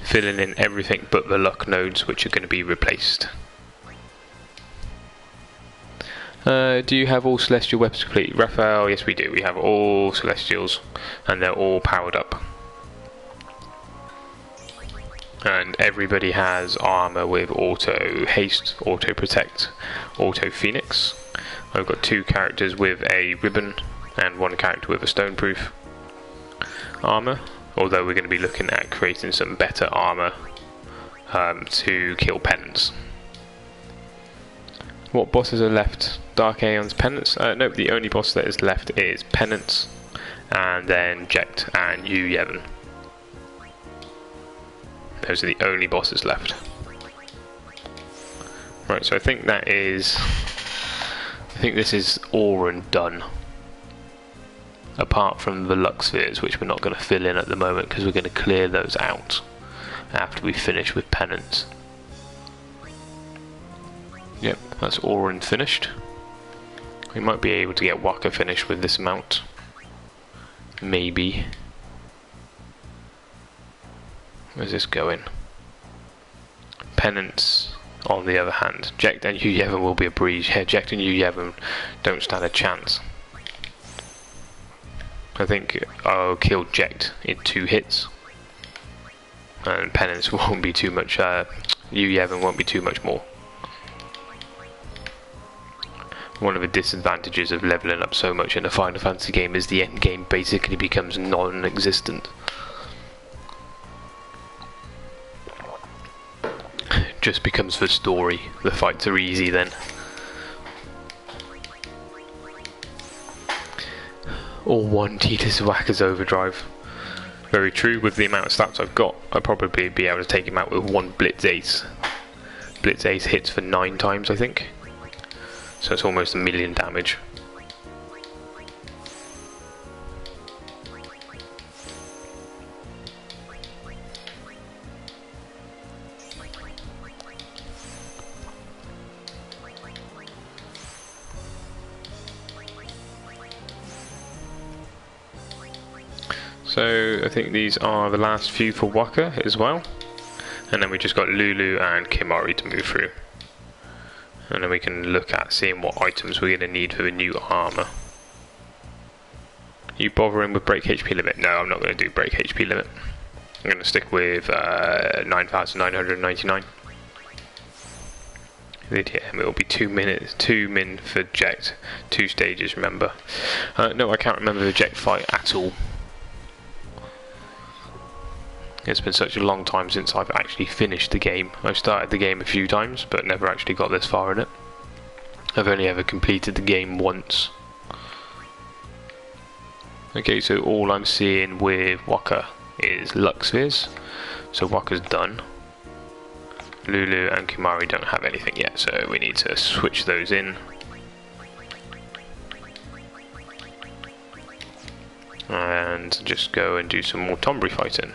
Filling in everything but the luck nodes, which are going to be replaced. Do you have all celestial weapons complete? Raphael, yes we do. We have all celestials, and they're all powered up. And everybody has armor with auto haste, auto protect, auto phoenix. I've got 2 characters with a ribbon and 1 character with a stoneproof armor, although we're going to be looking at creating some better armor to kill Penance. What bosses are left? Dark Aeon's Penance? Nope, the only boss that is left is Penance, and then Jekt and Yu Yevon. Those are the only bosses left. Right, so I think this is Auron done. Apart from the luck spheres, which we're not going to fill in at the moment because we're going to clear those out after we finish with Penance. Yep, that's Auron finished. We might be able to get Waka finished with this amount. Maybe. Where's this going? Penance. on the other hand. Jekt and Yu Yevon will be a breeze. Yeah, Jekt and Yu Yevon don't stand a chance. I think I'll kill Jekt in 2 hits. And Penance won't be too much, Yu Yevon won't be too much more. One of the disadvantages of leveling up so much in a Final Fantasy game is the endgame basically becomes non-existent. Just becomes for story. The fights are easy then. Or one Titus Whacker's overdrive. Very true, with the amount of stats I've got, I'd probably be able to take him out with 1 Blitz Ace. Blitz Ace hits for 9 times, I think. So it's almost 1,000,000 damage. So I think these are the last few for Waka as well. And then we just got Lulu and Kimari to move through. And then we can look at seeing what items we're going to need for the new armour. You bothering with break HP limit? No, I'm not going to do break HP limit. I'm going to stick with 9,999. Yeah, it will be 2 minutes, 2 min for Jekt, 2 stages, remember. No, I can't remember the Jekt fight at all. It's been such a long time since I've actually finished the game. I've started the game a few times, but never actually got this far in it. I've only ever completed the game once. Okay, so all I'm seeing with Waka is Lux Spheres. So Waka's done. Lulu and Kimari don't have anything yet, so we need to switch those in. And just go and do some more Tombury fighting.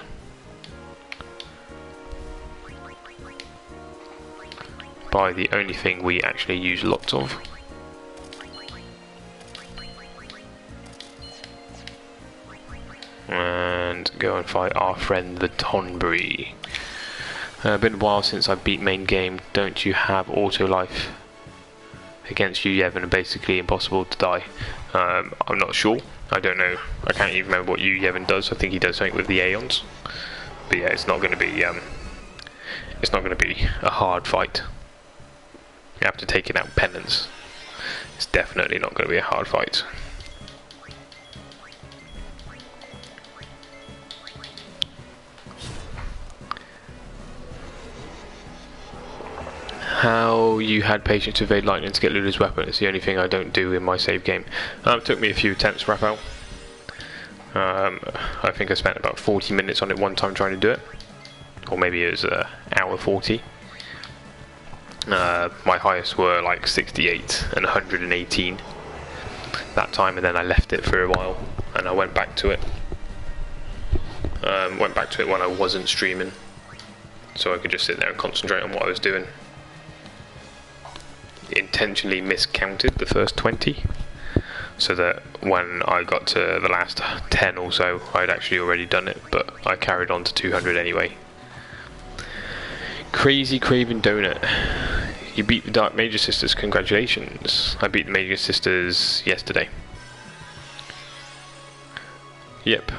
By the only thing we actually use lots of. And go and fight our friend the Tonbury. Been a while since I beat main game. Don't you have auto life against Yu Yevon? Basically impossible to die. I'm not sure. I don't know. I can't even remember what Yu Yevon does. I think he does something with the Aeons. But yeah, it's not going to be. It's not going to be a hard fight. After taking out Penance, it's definitely not going to be a hard fight. How you had patience to evade lightning to get Lulu's weapon. It's the only thing I don't do in my save game. It took me a few attempts, Raphael. I think I spent about 40 minutes on it one time trying to do it. Or maybe it was hour 40. My highest were like 68 and 118 that time, and then I left it for a while and I went back to it. Went back to it when I wasn't streaming, so I could just sit there and concentrate on what I was doing. Intentionally miscounted the first 20, so that when I got to the last 10 or so, I'd actually already done it, but I carried on to 200 anyway. Crazy Craven Donut. You beat the Dark Major Sisters, congratulations. I beat the Major Sisters yesterday. Yep,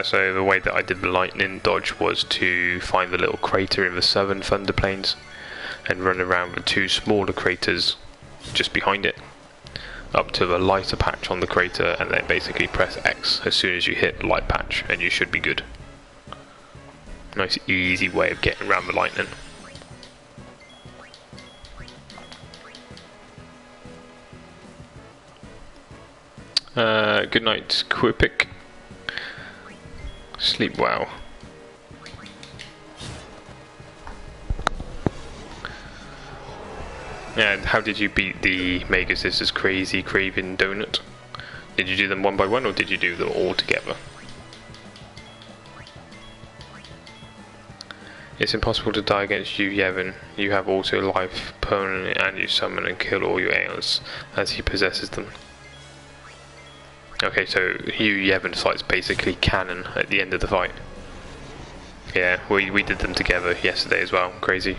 so the way that I did the lightning dodge was to find the little crater in the southern Thunder Plains and run around the 2 smaller craters just behind it up to the lighter patch on the crater, and then basically press X as soon as you hit the light patch and you should be good. Nice easy way of getting around the lightning. Good night, Quippic. Sleep well. And how did you beat the Mega Sisters Crazy Craven Donut? Did you do them one by one, or did you do them all together? It's impossible to die against Yu Yevon. You have auto life permanently, and you summon and kill all your Aeons as he possesses them. Okay, so Yu Yevon fight's basically canon at the end of the fight. Yeah, we did them together yesterday as well. Crazy.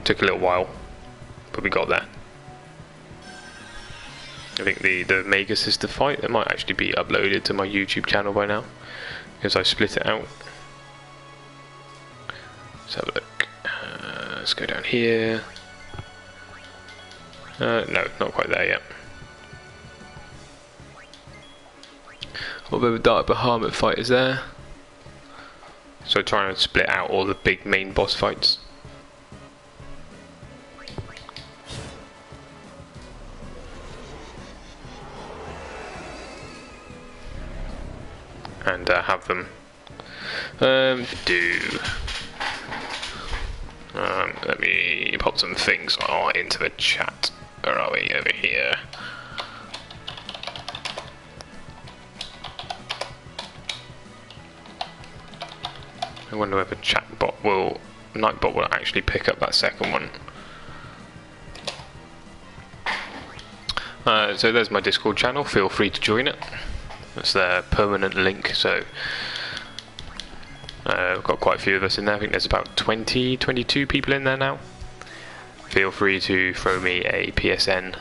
Took a little while. but we got there. I think the Mega Sister fight, it might actually be uploaded to my YouTube channel by now, because I split it out. Let's have a look. Let's go down here. No, not quite there yet. Although the Dark Bahamut fight is there. So trying to split out all the big main boss fights. And have them let me pop some things into the chat. Where are we? Over here. I wonder whether Nightbot will actually pick up that second one. So there's my Discord channel, feel free to join it. That's their permanent link, so we've got quite a few of us in there. I think there's about 22 people in there now. Feel free to throw me a PSN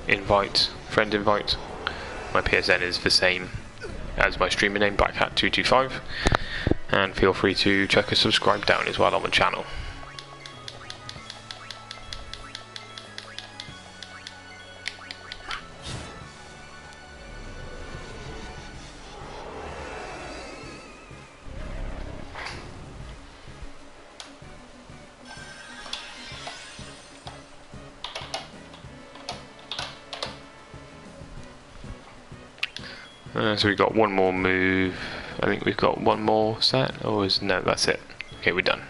invite, friend invite. My PSN is the same as my streamer name, BlackHat225. And feel free to check a subscribe down as well on the channel. So we've got one more move. I think we've got one more set, or no, that's it. Okay, we're done.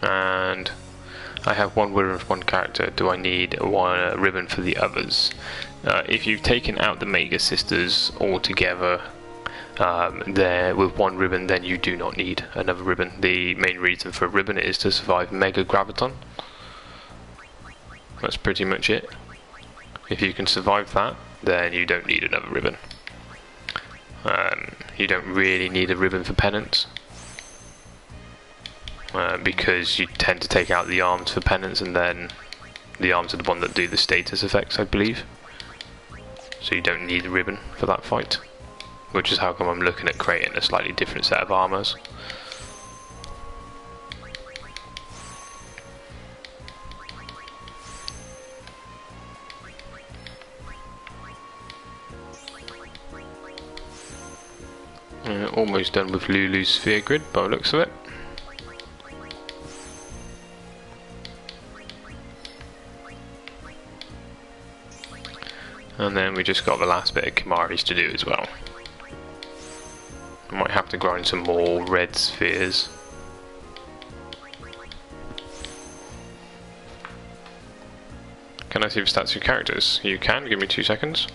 And I have one ribbon for one character. Do I need one ribbon for the others? If you've taken out the Mega Sisters altogether, there with one ribbon, then you do not need another ribbon. The main reason for a ribbon is to survive Mega Graviton. That's pretty much it. If you can survive that, then you don't need another ribbon. You don't really need a ribbon for Penance, because you tend to take out the arms for Penance, and then the arms are the one that do the status effects, I believe. So you don't need a ribbon for that fight. Which is how come I'm looking at creating a slightly different set of armors. Almost done with Lulu's sphere grid by the looks of it. And then we just got the last bit of Kimari's to do as well. I might have to grind some more red spheres. Can I see the stats of your characters? You can, give me 2 seconds.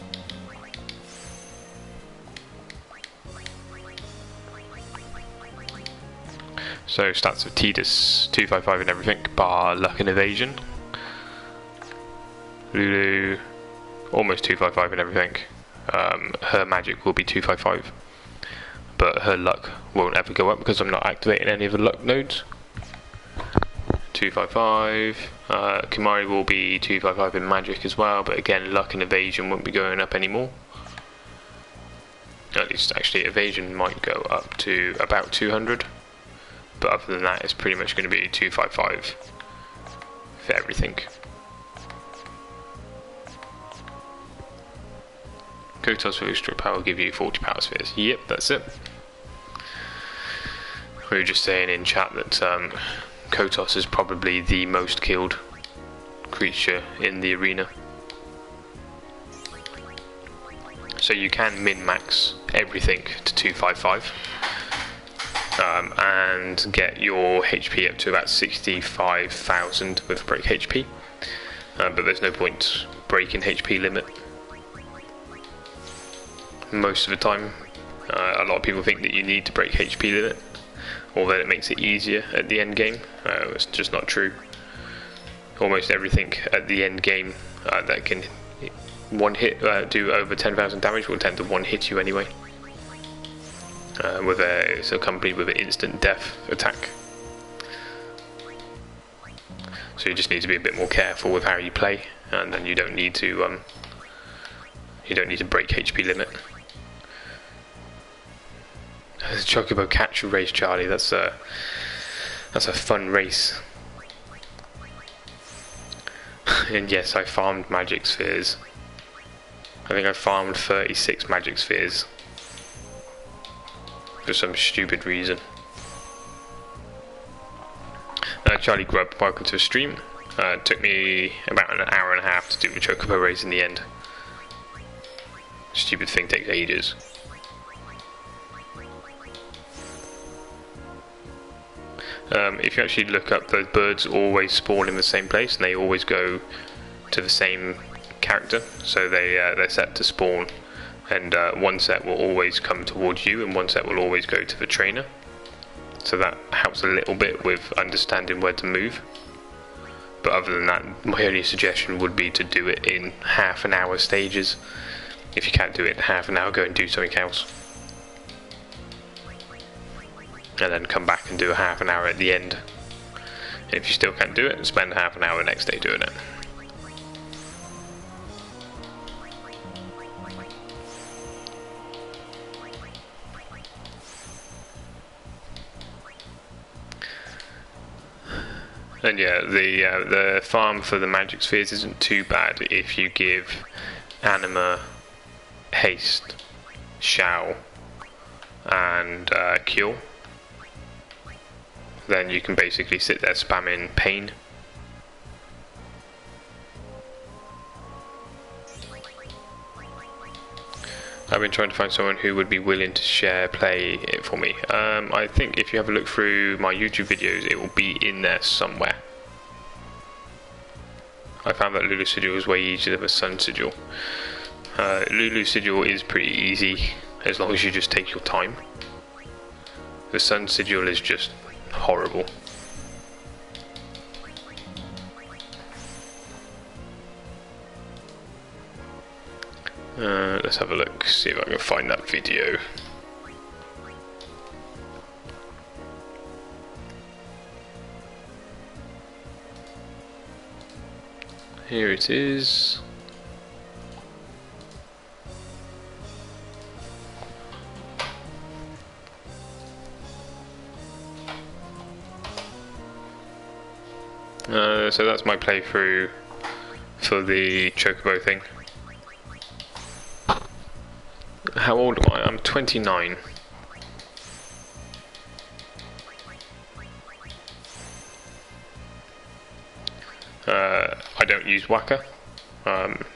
So stats of Tidus, 255 and everything, bar luck and evasion. Lulu, almost 255 and everything. Her magic will be 255. But her luck won't ever go up because I'm not activating any of the luck nodes. 255. Kimari will be 255 in magic as well, but again, luck and evasion won't be going up anymore. At least, actually, evasion might go up to about 200. But other than that, it's pretty much going to be 255 for everything. Kotos for extra power will give you 40 power spheres. Yep, that's it. We were just saying in chat that Kotos is probably the most killed creature in the arena. So you can min-max everything to 255 and get your HP up to about 65,000 with break HP, but there's no point breaking HP limit most of the time. A lot of people think that you need to break HP limit, or that it makes it easier at the end game. It's just not true. Almost everything at the end game that can one hit do over 10,000 damage will tend to one hit you anyway. it's accompanied with an instant death attack. So you just need to be a bit more careful with how you play, and then you don't need to break HP limit. Chocobo catch race, Charlie. That's a fun race. And yes, I farmed magic spheres. I think I farmed 36 magic spheres for some stupid reason. Charlie Grub, welcome to the stream. It took me about an hour and a half to do the Chocobo race in the end. Stupid thing takes ages. If you actually look up, those birds always spawn in the same place, and they always go to the same character. So they're set to spawn, and one set will always come towards you, and one set will always go to the trainer. So that helps a little bit with understanding where to move. But other than that, my only suggestion would be to do it in half an hour stages. If you can't do it in half an hour, go and do something else. And then come back and do a half an hour at the end. And if you still can't do it, spend half an hour the next day doing it. And yeah, the farm for the magic spheres isn't too bad if you give Anima, Haste, Shao, and Cure. Then you can basically sit there spamming Pain. I've been trying to find someone who would be willing to play it for me. I think if you have a look through my YouTube videos, it will be in there somewhere. I found that Lulu Sigil was way easier than the Sun Sigil. Lulu Sigil is pretty easy, as long as you just take your time. The Sun Sigil is just horrible. Let's have a look, see if I can find that video. Here it is. So that's my playthrough for the Chocobo thing. How old am I? I'm 29. I don't use Waka.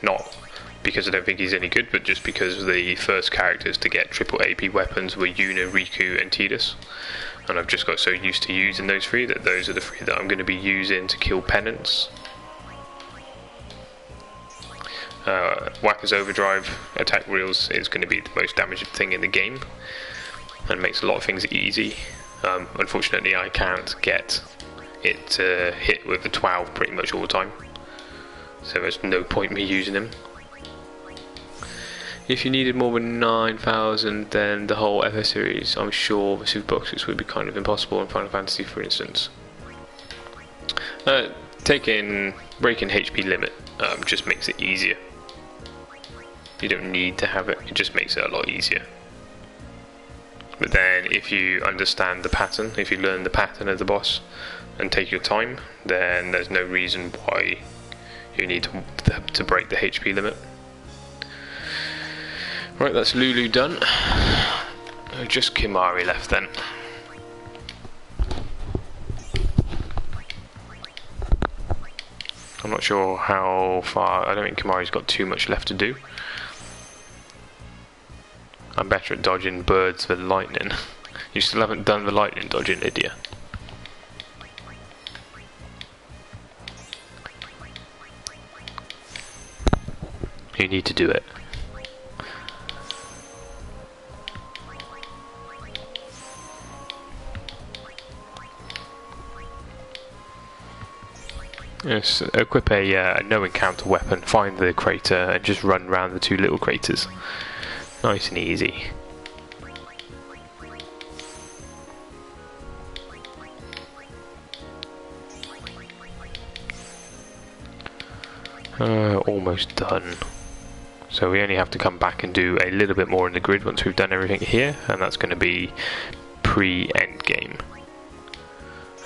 Not because I don't think he's any good, but just because the first characters to get triple AP weapons were Yuna, Riku, and Tidus. And I've just got so used to using those three that those are the three that I'm going to be using to kill Penance. Waka's overdrive attack wheels is going to be the most damaging thing in the game and makes a lot of things easy. Unfortunately, I can't get it to hit with the 12 pretty much all the time, so there's no point me using him. If you needed more than 9,000, then the whole FS series, I'm sure the super boxes would be kind of impossible in Final Fantasy, for instance. Breaking HP limit just makes it easier. You don't need to have it, it just makes it a lot easier. But then if you understand the pattern, if you learn the pattern of the boss and take your time, then there's no reason why you need to break the HP limit. Right, that's Lulu done. Just Kimari left then. I'm not sure how far, I don't think Kimari's got too much left to do. I'm better at dodging birds than lightning. You still haven't done the lightning dodging, Lydia. You need to do it. Yes, equip a no encounter weapon, find the crater and just run around the two little craters. Nice and easy. Almost done. So we only have to come back and do a little bit more in the grid once we've done everything here, and that's going to be pre-endgame.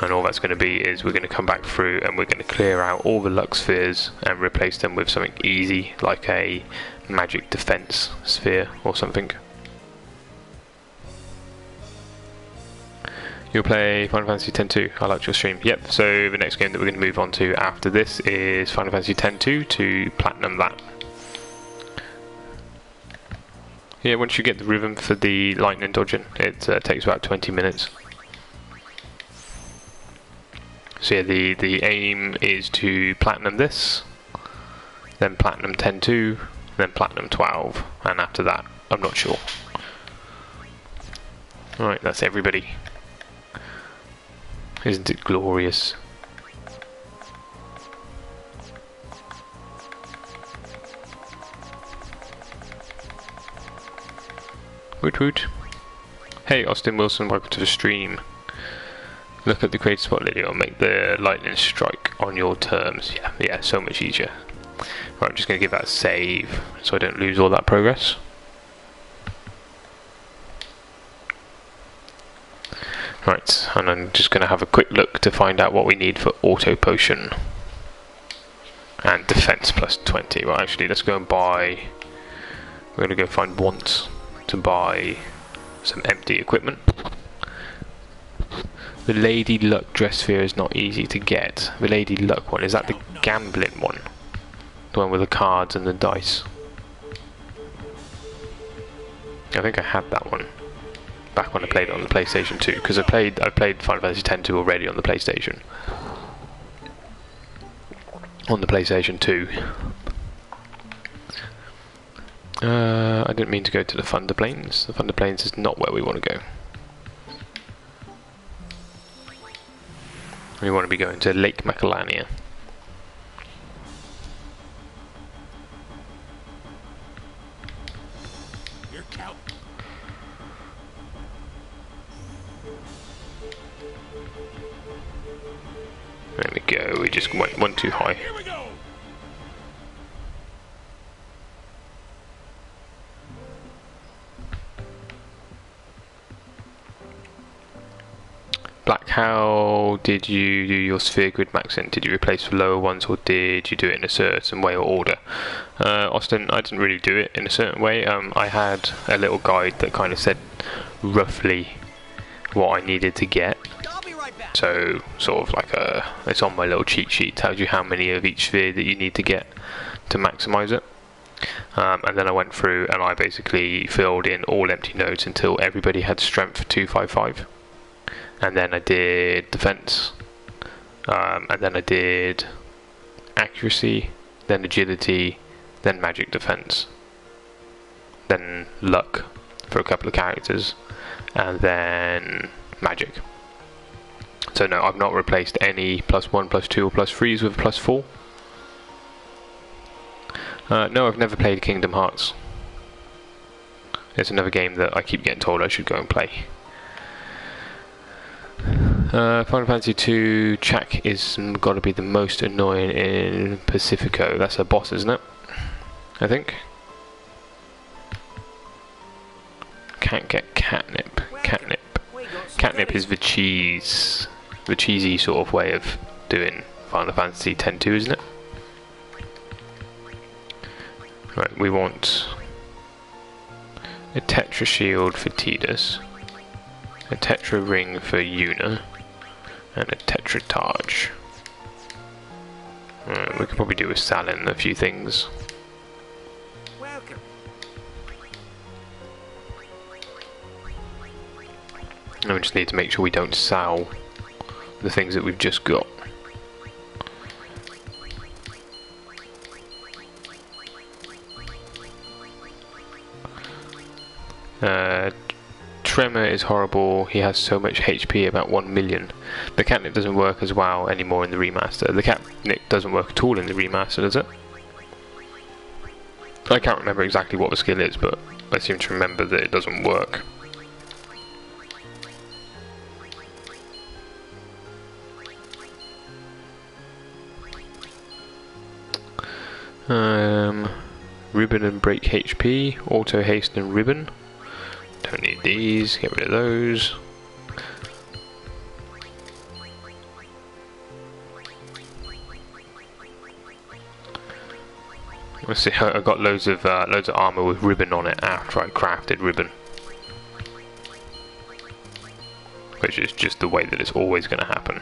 And all that's going to be is we're going to come back through and we're going to clear out all the luck spheres and replace them with something easy, like a magic defense sphere or something. You'll play Final Fantasy X-2. I liked your stream. Yep, so the next game that we're going to move on to after this is Final Fantasy X-2 to platinum that. Yeah, once you get the rhythm for the lightning dodging, it takes about 20 minutes. So yeah, the aim is to platinum this, then platinum 10-2, then platinum 12, and after that, I'm not sure. Alright, that's everybody. Isn't it glorious? Woot woot. Hey, Austin Wilson, welcome to the stream. Look at the creative spot, Lydia, and make the lightning strike on your terms. Yeah, so much easier. Right, I'm just going to give that a save so I don't lose all that progress. Right, and I'm just going to have a quick look to find out what we need for auto potion and defense plus 20. Well, actually, let's go and buy. We're going to go find wants to buy some empty equipment. The Lady Luck dress sphere is not easy to get. The Lady Luck one, is that the gambling one? The one with the cards and the dice? I think I had that one back when I played it on the PlayStation 2, because I played Final Fantasy X-2 already on the PlayStation. On the PlayStation 2. I didn't mean to go to the Thunder Plains. The Thunder Plains is not where we want to go. We want to be going to Lake Macalania. There we go, we just went one too high. Black, how did you do your sphere grid maxing? Did you replace the lower ones, or did you do it in a certain way or order? Austin, I didn't really do it in a certain way. I had a little guide that kind of said roughly what I needed to get. So, sort of like it's on my little cheat sheet, tells you how many of each sphere that you need to get to maximise it. And then I went through and I basically filled in all empty nodes until everybody had strength 255. And then I did defense, and then I did accuracy, then agility, then magic defense, then luck for a couple of characters, and then magic. So no, I've not replaced any +1, +2 or +3s with +4. No, I've never played Kingdom Hearts. It's another game that I keep getting told I should go and play. Final Fantasy 2 Chak is got to be the most annoying in Pacifico. That's a boss, isn't it? I think. Can't get catnip. Catnip is the cheesy sort of way of doing Final Fantasy X-2, isn't it? Right, we want a Tetra Shield for Tidus, a Tetra Ring for Yuna, and a Tetra Taj. We could probably do with Salin a few things. And we just need to make sure we don't sell the things that we've just got. Tremor is horrible. He has so much HP, about 1 million. The catnip doesn't work as well anymore in the remaster. The catnip doesn't work at all in the remaster, does it? I can't remember exactly what the skill is, but I seem to remember that it doesn't work. Ribbon and break HP, auto haste and ribbon. Don't need these, get rid of those. Let's see, I got loads of armor with ribbon on it after I crafted ribbon, which is just the way that it's always going to happen.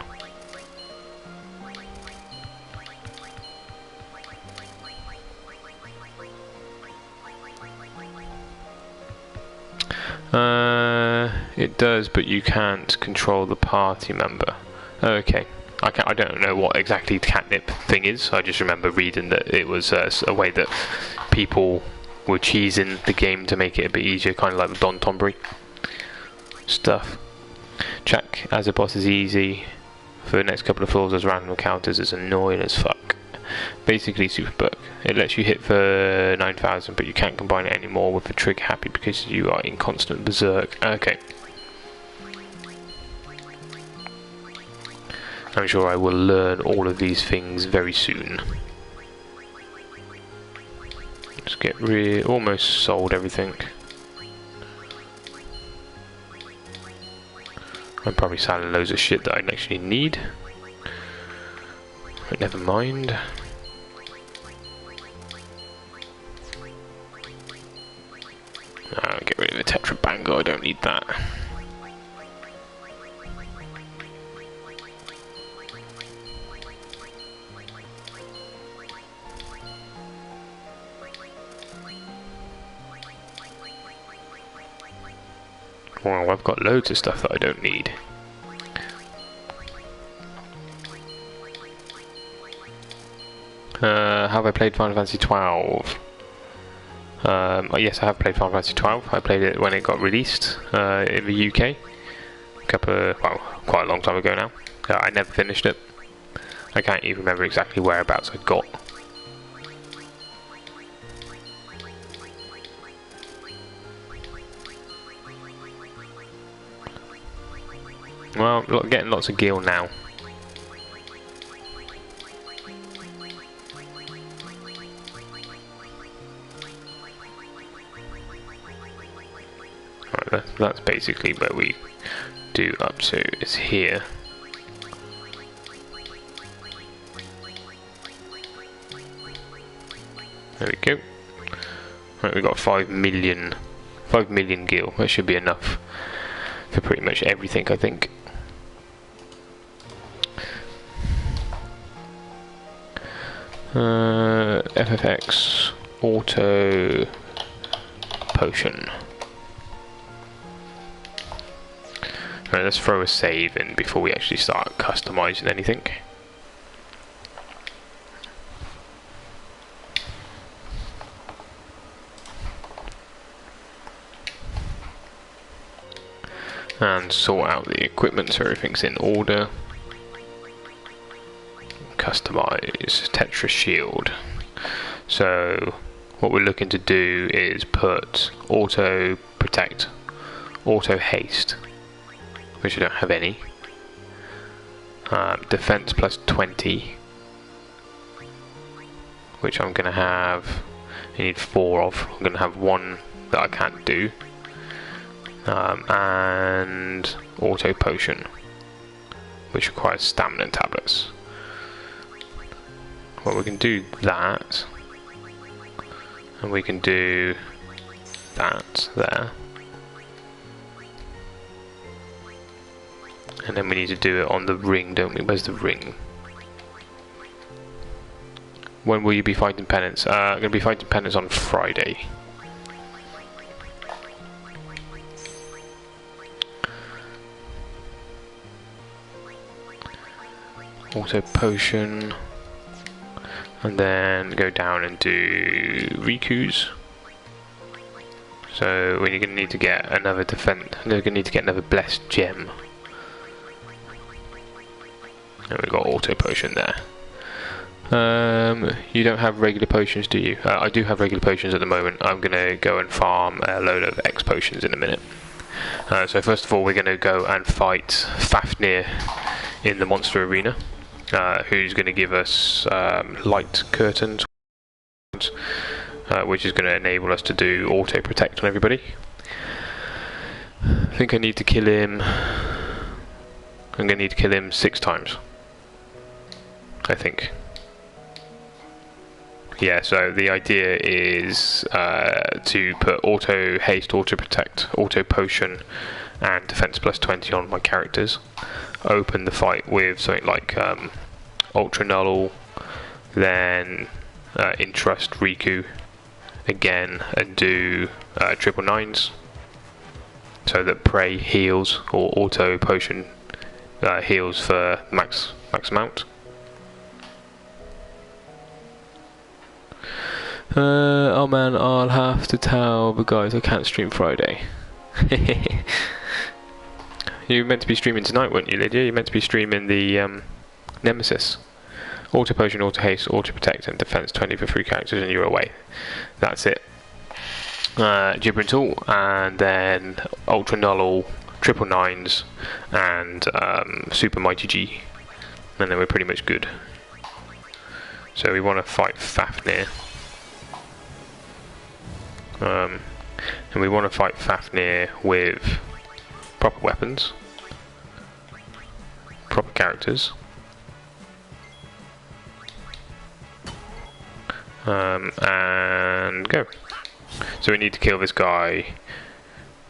It does, but you can't control the party member. Okay. I don't know what exactly the catnip thing is. I just remember reading that it was a way that people were cheesing the game to make it a bit easier, kind of like the Don Tombury stuff. Check as a boss is easy. For the next couple of floors as random encounters is annoying as fuck. Basically super book. It lets you hit for 9,000, but you can't combine it anymore with the trigger happy because you are in constant berserk. Okay. I'm sure I will learn all of these things very soon. Let's get almost sold everything. I'm probably selling loads of shit that I actually need. But never mind. Get rid of the Tetra Bango, I don't need that. Well, I've got loads of stuff that I don't need. Have I played Final Fantasy 12? Yes, I have played Final Fantasy 12. I played it when it got released in the UK. Quite a long time ago now. I never finished it. I can't even remember exactly whereabouts I got. Well, getting lots of gil now. Right, that's basically where we do up to, is here. There we go. Right, we got 5 million gil. That should be enough for pretty much everything, I think. FFX auto potion. Right, let's throw a save in before we actually start customizing anything. And sort out the equipment so everything's in order. Customize Tetra Shield. So what we're looking to do is put auto protect, auto haste, which I don't have any. Defense plus 20, which I'm gonna have. I need 4 of. I'm gonna have 1 that I can't do. And auto potion, which requires stamina tablets. Well, we can do that, and we can do that there, and then we need to do it on the ring, don't we? Where's the ring? When will you be fighting Penance? I'm going to be fighting Penance on Friday. Auto potion, and then go down and do Riku's. So we're going to need to get another defense. We're going to need to get another blessed gem. And we've got auto potion there. You don't have regular potions, do you? I do have regular potions at the moment. I'm going to go and farm a load of X potions in a minute. So first of all, we're going to go and fight Fafnir in the monster arena. Who's going to give us light curtains rounds, which is going to enable us to do auto protect on everybody. I think I need to kill him. I'm going to need to kill him 6 times, I think. Yeah, so the idea is to put auto haste, auto protect, auto potion, and defense plus 20 on my characters. Open the fight with something like ultra null, then entrust Riku again, and do triple nines, so that prey heals, or auto potion heals for max amount. Oh man, I'll have to tell the guys I can't stream Friday. You were meant to be streaming tonight, weren't you, Lydia? You were meant to be streaming the Nemesis. Auto Potion, Auto Haste, Auto Protect, and Defense 20 for 3 characters, and you're away. That's it. Gibber and Tool, and then Ultra Null, triple nines, and Super Mighty G. And then we're pretty much good. So we want to fight Fafnir. And we want to fight Fafnir with proper weapons, proper characters, and go. So we need to kill this guy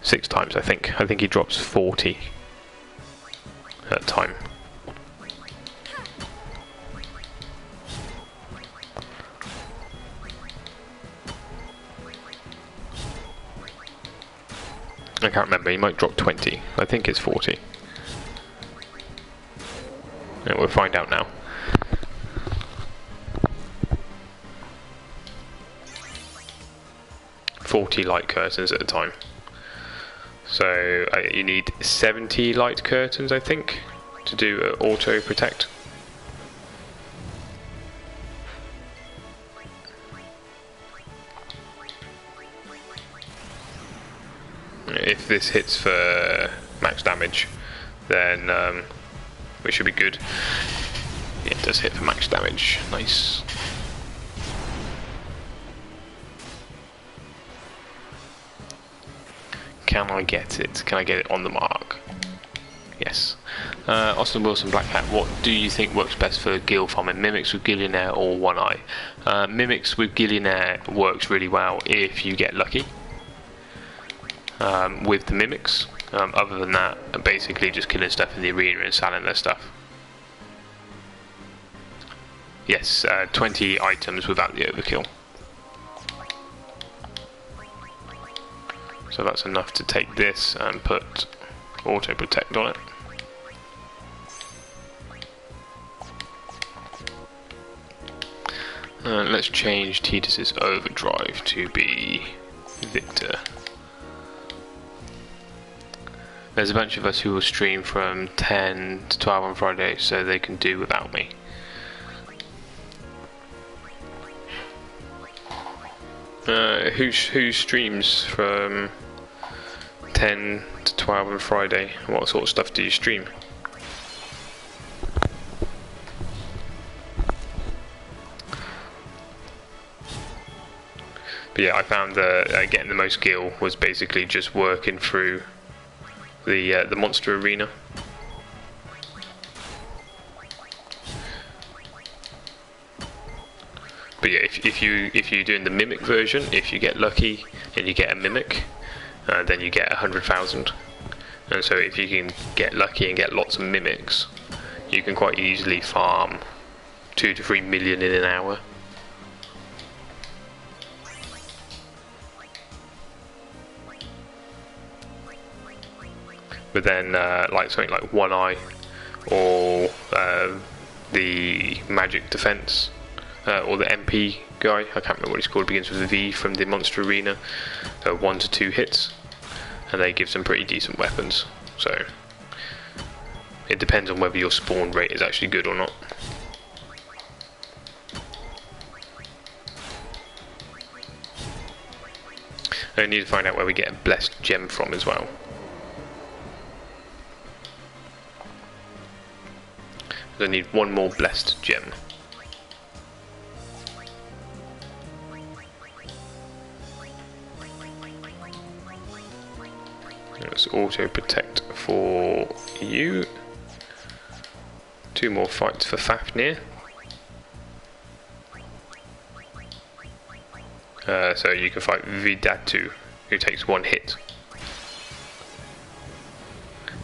6 times, I think. I think he drops 40 at a time. I can't remember, he might drop 20. I think it's 40. Yeah, we'll find out now. $40 light curtains at a time. So you need 70 light curtains, I think, to do auto protect. If this hits for max damage, then we should be good. Yeah, it does hit for max damage. Nice. Can I get it? Can I get it on the mark? Yes. Austin Wilson, Black Hat, what do you think works best for Gil farming? Mimics with Gillionaire or One Eye? Mimics with Gillionaire works really well if you get lucky with the Mimics. Other than that, basically just killing stuff in the arena and selling their stuff. Yes, 20 items without the overkill. So that's enough to take this and put auto protect on it. Let's change Titus's overdrive to be Victor. There's a bunch of us who will stream from 10 to 12 on Friday, so they can do without me. Who streams from 10 to 12 on Friday? What sort of stuff do you stream? But yeah, I found that getting the most gil was basically just working through the monster arena. But yeah, if you're doing the mimic version, if you get lucky and you get a mimic, then you get 100,000. And so if you can get lucky and get lots of mimics, you can quite easily farm 2 to 3 million in an hour. But then like something like One Eye or the magic defense or the MP guy, I can't remember what he's called, begins with a V, from the monster arena, 1 to 2 hits, and they give some pretty decent weapons. So it depends on whether your spawn rate is actually good or not. I need to find out where we get a blessed gem from as well. I need one more blessed gem. Let's auto protect for you. 2 more fights for Fafnir. So you can fight Vidatu, who takes 1 hit.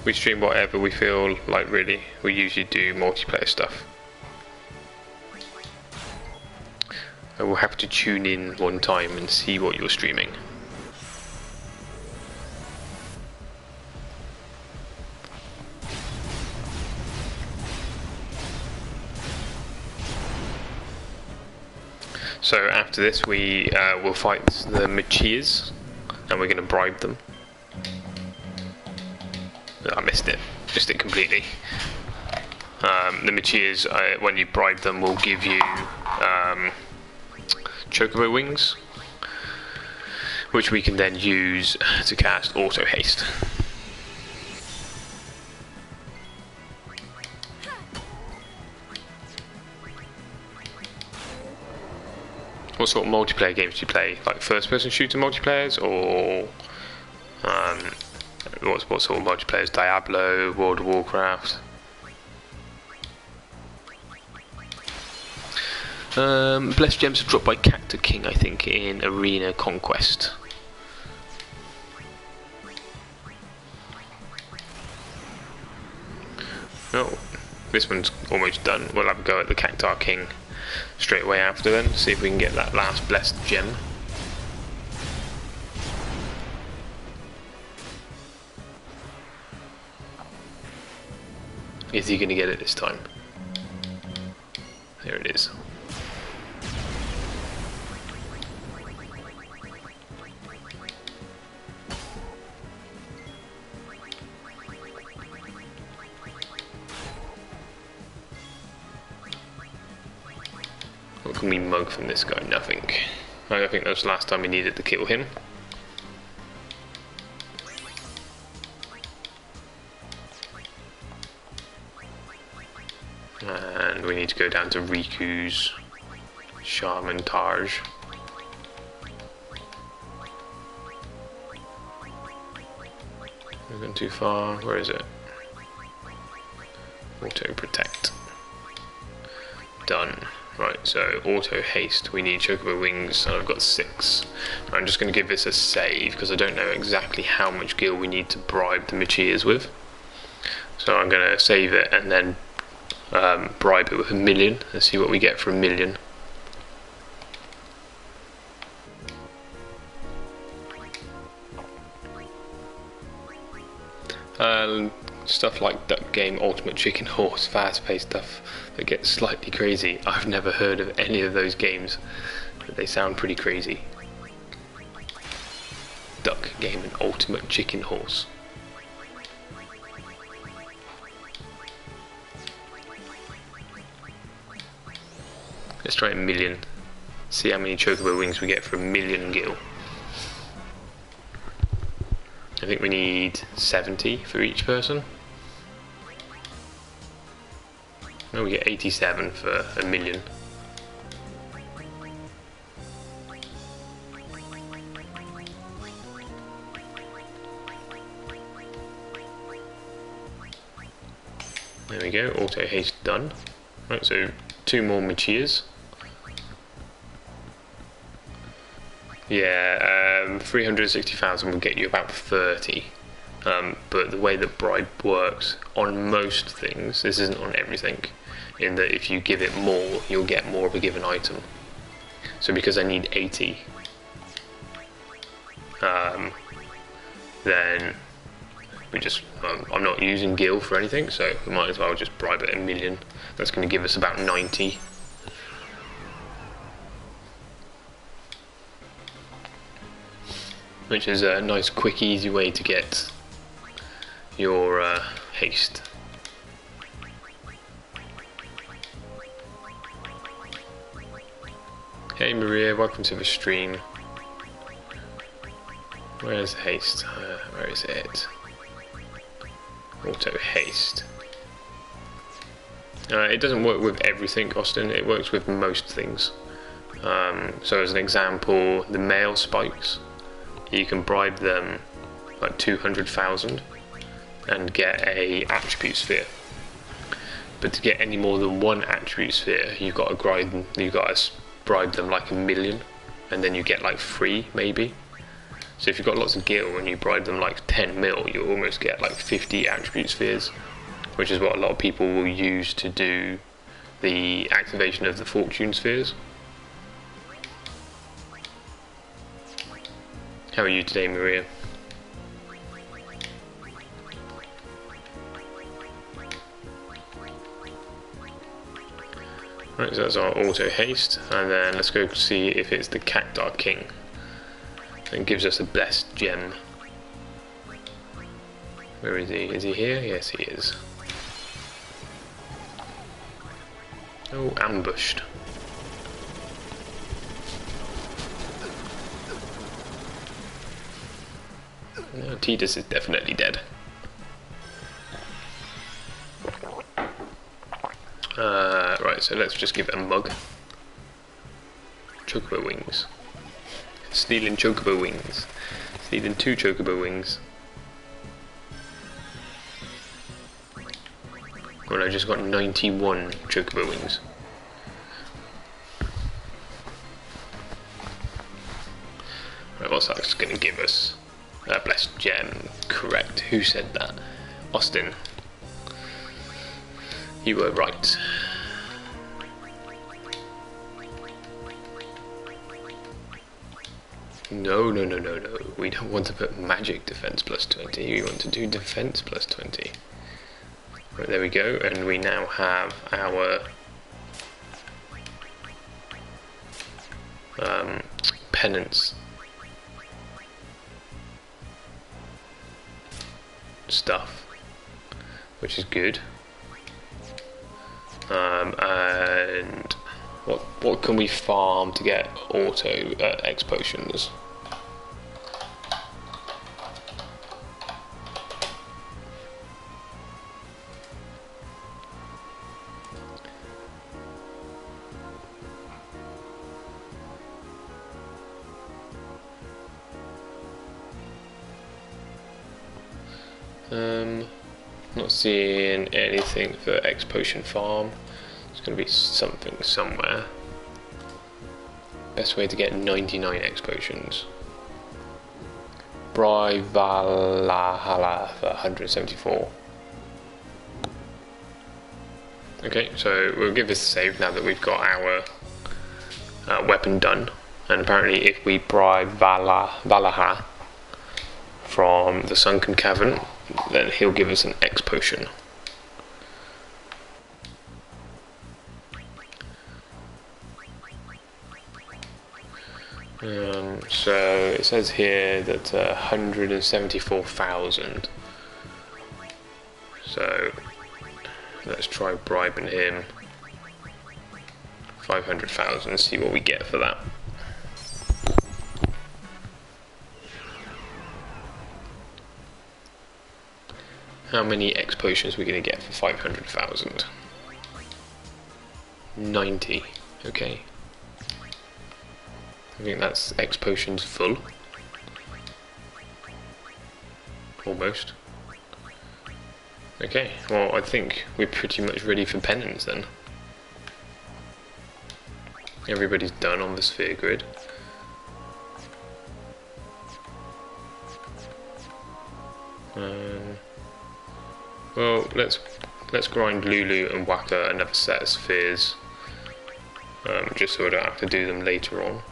We stream whatever we feel like, really. We usually do multiplayer stuff. And we'll have to tune in one time and see what you're streaming. So after this we will fight the Machias, and we're going to bribe them. I missed it completely. The Machias, when you bribe them, will give you Chocobo wings, which we can then use to cast auto haste. What sort of multiplayer games do you play? Like first-person shooter multiplayers, or what sort of multiplayers? Diablo, World of Warcraft? Blessed gems are dropped by Cactus King, I think, in Arena Conquest. Oh, this one's almost done. We'll have a go at the Cactus King straight away after then, see if we can get that last blessed gem. Is he going to get it this time? There it is. What can we mug from this guy? Nothing. I think that was the last time we needed to kill him. And we need to go down to Riku's Shaman Taj. We've gone too far. Where is it? Auto protect. Done. Right, so auto haste. We need Chocobo wings, and I've got 6. I'm just going to give this a save because I don't know exactly how much gil we need to bribe the Machias with. So I'm going to save it and then bribe it with 1,000,000 and see what we get for 1,000,000. Stuff like Duck Game, Ultimate Chicken Horse, fast-paced stuff that gets slightly crazy. I've never heard of any of those games, but they sound pretty crazy. Duck Game and Ultimate Chicken Horse. Let's try 1,000,000. See how many Chocobo wings we get for 1,000,000 gil. I think we need 70 for each person. No, we get 87 for 1,000,000. There we go, auto haste done. Right, so 2 more Machias. Yeah, 360,000 will get you about 30. But the way that bribe works on most things, this isn't on everything, in that if you give it more, you'll get more of a given item. So because I need 80, then we just, I'm not using gil for anything, so we might as well just bribe it 1,000,000. That's going to give us about 90. Which is a nice, quick, easy way to get your haste. Hey Maria, welcome to the stream. Where's haste? Where is it? Auto haste. It doesn't work with everything, Austin. It works with most things. So as an example, the male spikes, you can bribe them like 200,000 and get a attribute sphere. But to get any more than one attribute sphere, you've got to bribe them like 1 million, and then you get like 3 maybe. So if you've got lots of gil and you bribe them like 10 mil, you almost get like 50 attribute spheres, which is what a lot of people will use to do the activation of the fortune spheres. How are you today, Maria? Right, so that's our auto haste, and then let's go see if it's the Cactar King. It gives us a blessed gem. Where is he? Is he here? Yes, he is. Oh, ambushed. No, Titus is definitely dead. Right, so let's just give it a mug. Chocobo wings. Stealing chocobo wings. Stealing 2 chocobo wings. Well, I just got 91 chocobo wings. Right, what's that going to give us? Blessed gem. Correct. Who said that? Austin. You were right. No. We don't want to put magic defense plus 20. We want to do defense plus 20. Right, there we go. And we now have our penance stuff, which is good. And what can we farm to get auto X potions? Not seeing anything for X potion farm. There's going to be something somewhere. Best way to get 99 X potions. Valhalla for 174. Okay, so we'll give this a save now that we've got our weapon done. And apparently if we bribe Valhalla from the Sunken Cavern, then he'll give us an X potion. So it says here that 174,000. So let's try bribing him 500,000 and see what we get for that. How many X potions are we going to get for 500,000? 90. Okay. I think that's X potions full. Almost. Okay, well I think we're pretty much ready for penance then. Everybody's done on the sphere grid. Well, let's grind Lulu and Waka another set of spheres, just so I don't have to do them later on.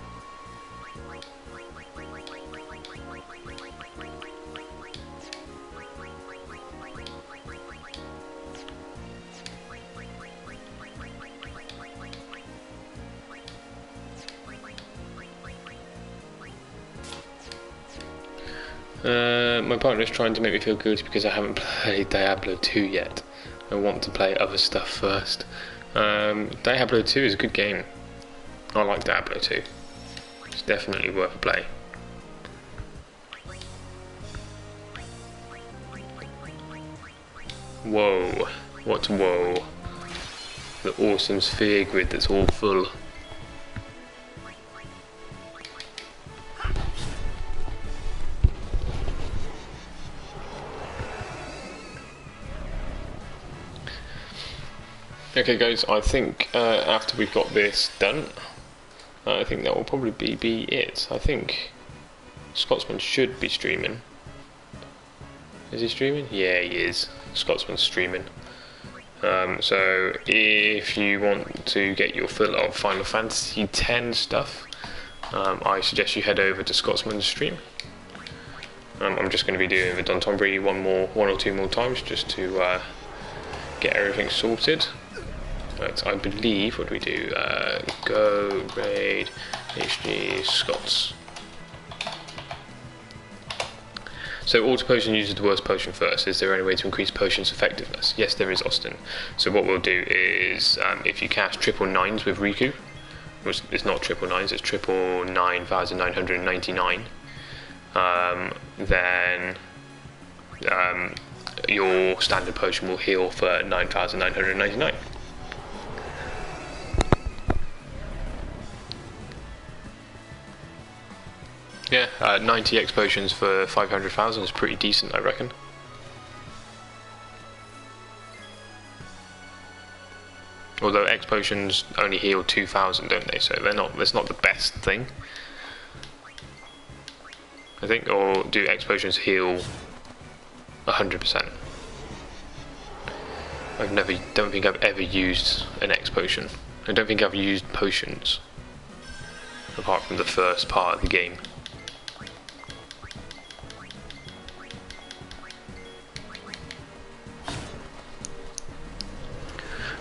My partner's trying to make me feel guilty because I haven't played Diablo 2 yet. I want to play other stuff first. Diablo 2 is a good game. I like Diablo 2. It's definitely worth a play. Whoa. What's whoa? The awesome sphere grid that's all full. Okay guys, I think after we've got this done, I think that will probably be it. I think Scotsman should be streaming. Is he streaming? Yeah, he is. Scotsman's streaming. So if you want to get your fill of Final Fantasy X stuff, I suggest you head over to Scotsman's stream. I'm just going to be doing the Don Tombury one or two more times just to get everything sorted. But I believe, what do we do? Go raid HG Scots. So auto potion uses the worst potion first. Is there any way to increase potion's effectiveness? Yes, there is, Austin. So what we'll do is, if you cast triple nines with Riku, which it's not triple nines, it's triple 9,999, then your standard potion will heal for 9,999. Yeah, 90 X potions for 500,000 is pretty decent, I reckon. Although X potions only heal 2,000, don't they? So that's not the best thing, I think. Or do X potions heal 100%? Don't think I've ever used an X potion. I don't think I've used potions apart from the first part of the game.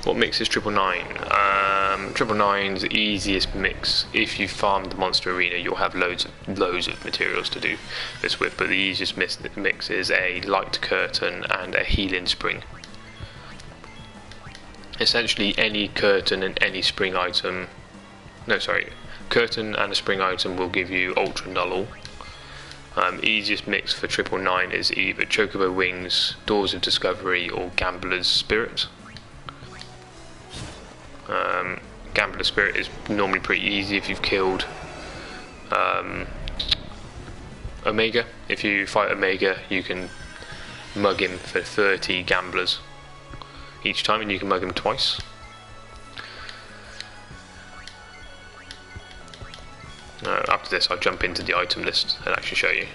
What mix is 999? 999's the easiest mix. If you farm the monster arena, you'll have loads of materials to do this with, but the easiest mix is a light curtain and a healing spring. Essentially any curtain and any spring item, curtain and a spring item will give you ultra null. Easiest mix for 999 is either Chocobo Wings, Doors of Discovery, or Gambler's Spirit. Gambler's Spirit is normally pretty easy if you've killed Omega. If you fight Omega, you can mug him for 30 gamblers each time, and you can mug him twice. After this, I'll jump into the item list and actually show you.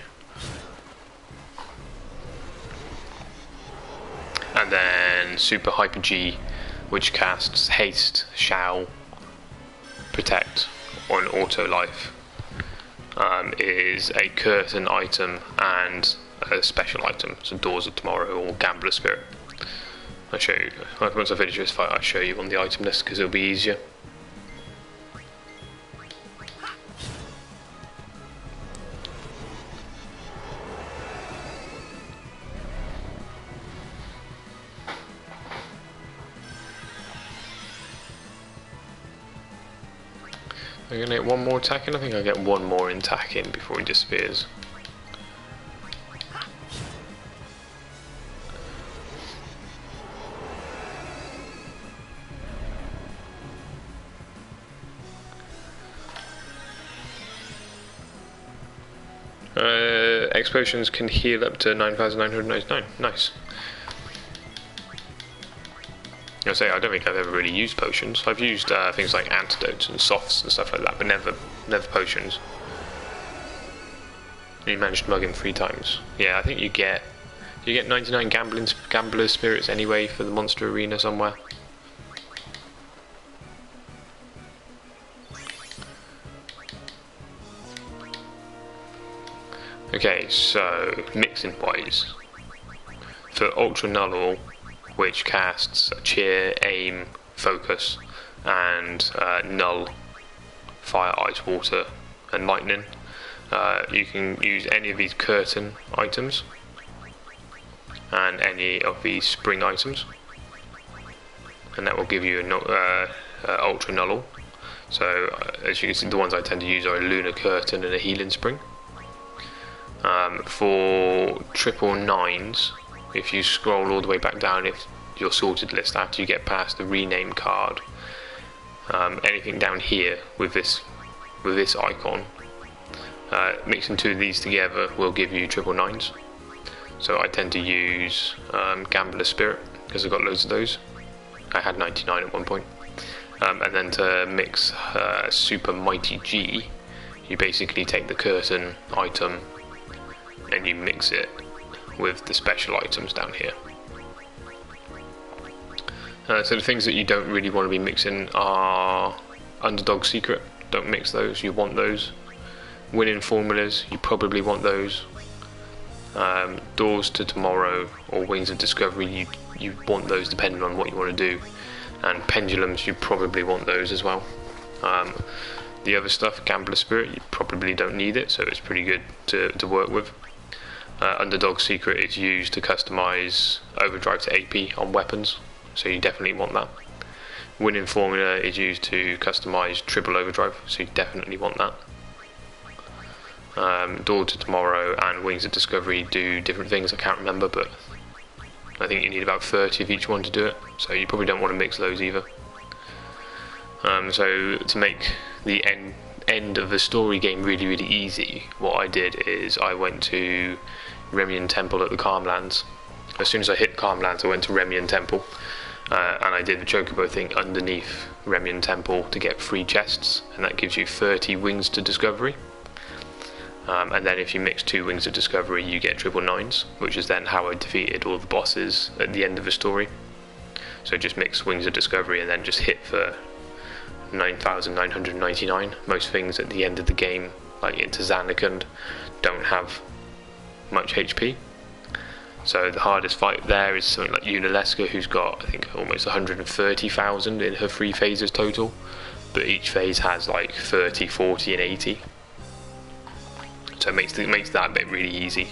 And then Super Hyper G, which casts Haste, Shall, Protect on Auto Life, is a curtain item and a special item, so Doors of Tomorrow or Gambler Spirit. I'll show you, once I finish this fight, I'll show you on the item list because it'll be easier. I'm going to get one more attack in. I think I'll get one more in attack in before he disappears. X potions can heal up to 9,999. Nice. I don't think I've ever really used potions. I've used things like antidotes and softs and stuff like that, but never potions. You managed to mug him 3 times. Yeah, I think you get 99 gambler spirits anyway for the monster arena somewhere. Okay, so mixing wise, for Ultra Null, which casts Cheer, Aim, Focus, and Null, Fire, Ice, Water, and Lightning, you can use any of these curtain items and any of these spring items, and that will give you a Ultra Null. So as you can see, the ones I tend to use are a Lunar Curtain and a Healing Spring. For 999s, if you scroll all the way back down, if your sorted list after you get past the rename card, anything down here with this icon, mixing 2 of these together will give you 999s. So I tend to use Gambler Spirit because I've got loads of those. I had 99 at one point. And then to mix Super Mighty G, you basically take the curtain item and you mix it with the special items down here. So the things that you don't really want to be mixing are Underdog Secret. Don't mix those, you want those. Winning Formulas, you probably want those. Doors to Tomorrow or Wings of Discovery, you want those depending on what you want to do. And Pendulums, you probably want those as well. The other stuff, Gambler Spirit, you probably don't need it, so it's pretty good to work with. Underdog Secret is used to customize overdrive to AP on weapons, so you definitely want that. Winning Formula is used to customize triple overdrive, so you definitely want that. Door to Tomorrow and Wings of Discovery do different things, I can't remember, but I think you need about 30 of each one to do it, so you probably don't want to mix those either. So to make the end of the story game really, really easy, what I did is I went to Remian Temple at the Calmlands. As soon as I hit Calmlands, I went to Remian Temple, and I did the Chocobo thing underneath Remian Temple to get free chests, and that gives you 30 Wings to Discovery. And then if you mix 2 Wings of Discovery, you get triple 9s, which is then how I defeated all the bosses at the end of the story. So just mix Wings of Discovery and then just hit for 9,999. Most things at the end of the game, like into Zanarkand, don't have much HP. So the hardest fight there is something like Unaleska, who's got, I think, almost 130,000 in her 3 phases total, but each phase has like 30, 40 and 80. So it makes that bit really easy.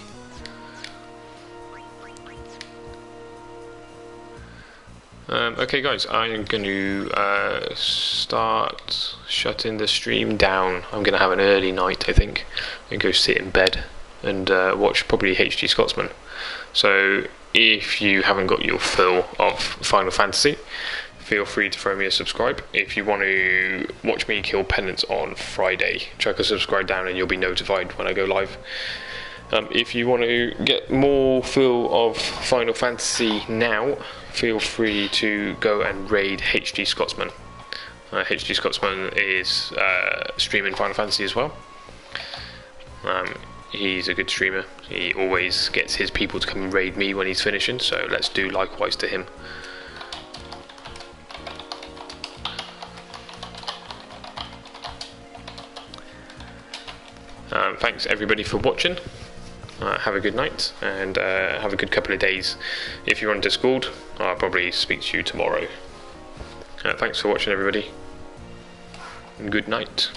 Okay guys, I'm going to start shutting the stream down. I'm going to have an early night, I think, and go sit in bed and watch probably HD Scotsman. So if you haven't got your fill of Final Fantasy, feel free to throw me a subscribe. If you want to watch me kill Penance on Friday, chuck a subscribe down and you'll be notified when I go live. If you want to get more feel of Final Fantasy now, feel free to go and raid HD Scotsman. HD Scotsman is streaming Final Fantasy as well. He's a good streamer. He always gets his people to come and raid me when he's finishing, so let's do likewise to him. Thanks everybody for watching. Have a good night and have a good couple of days. If you're on Discord, I'll probably speak to you tomorrow. Thanks for watching everybody, and good night.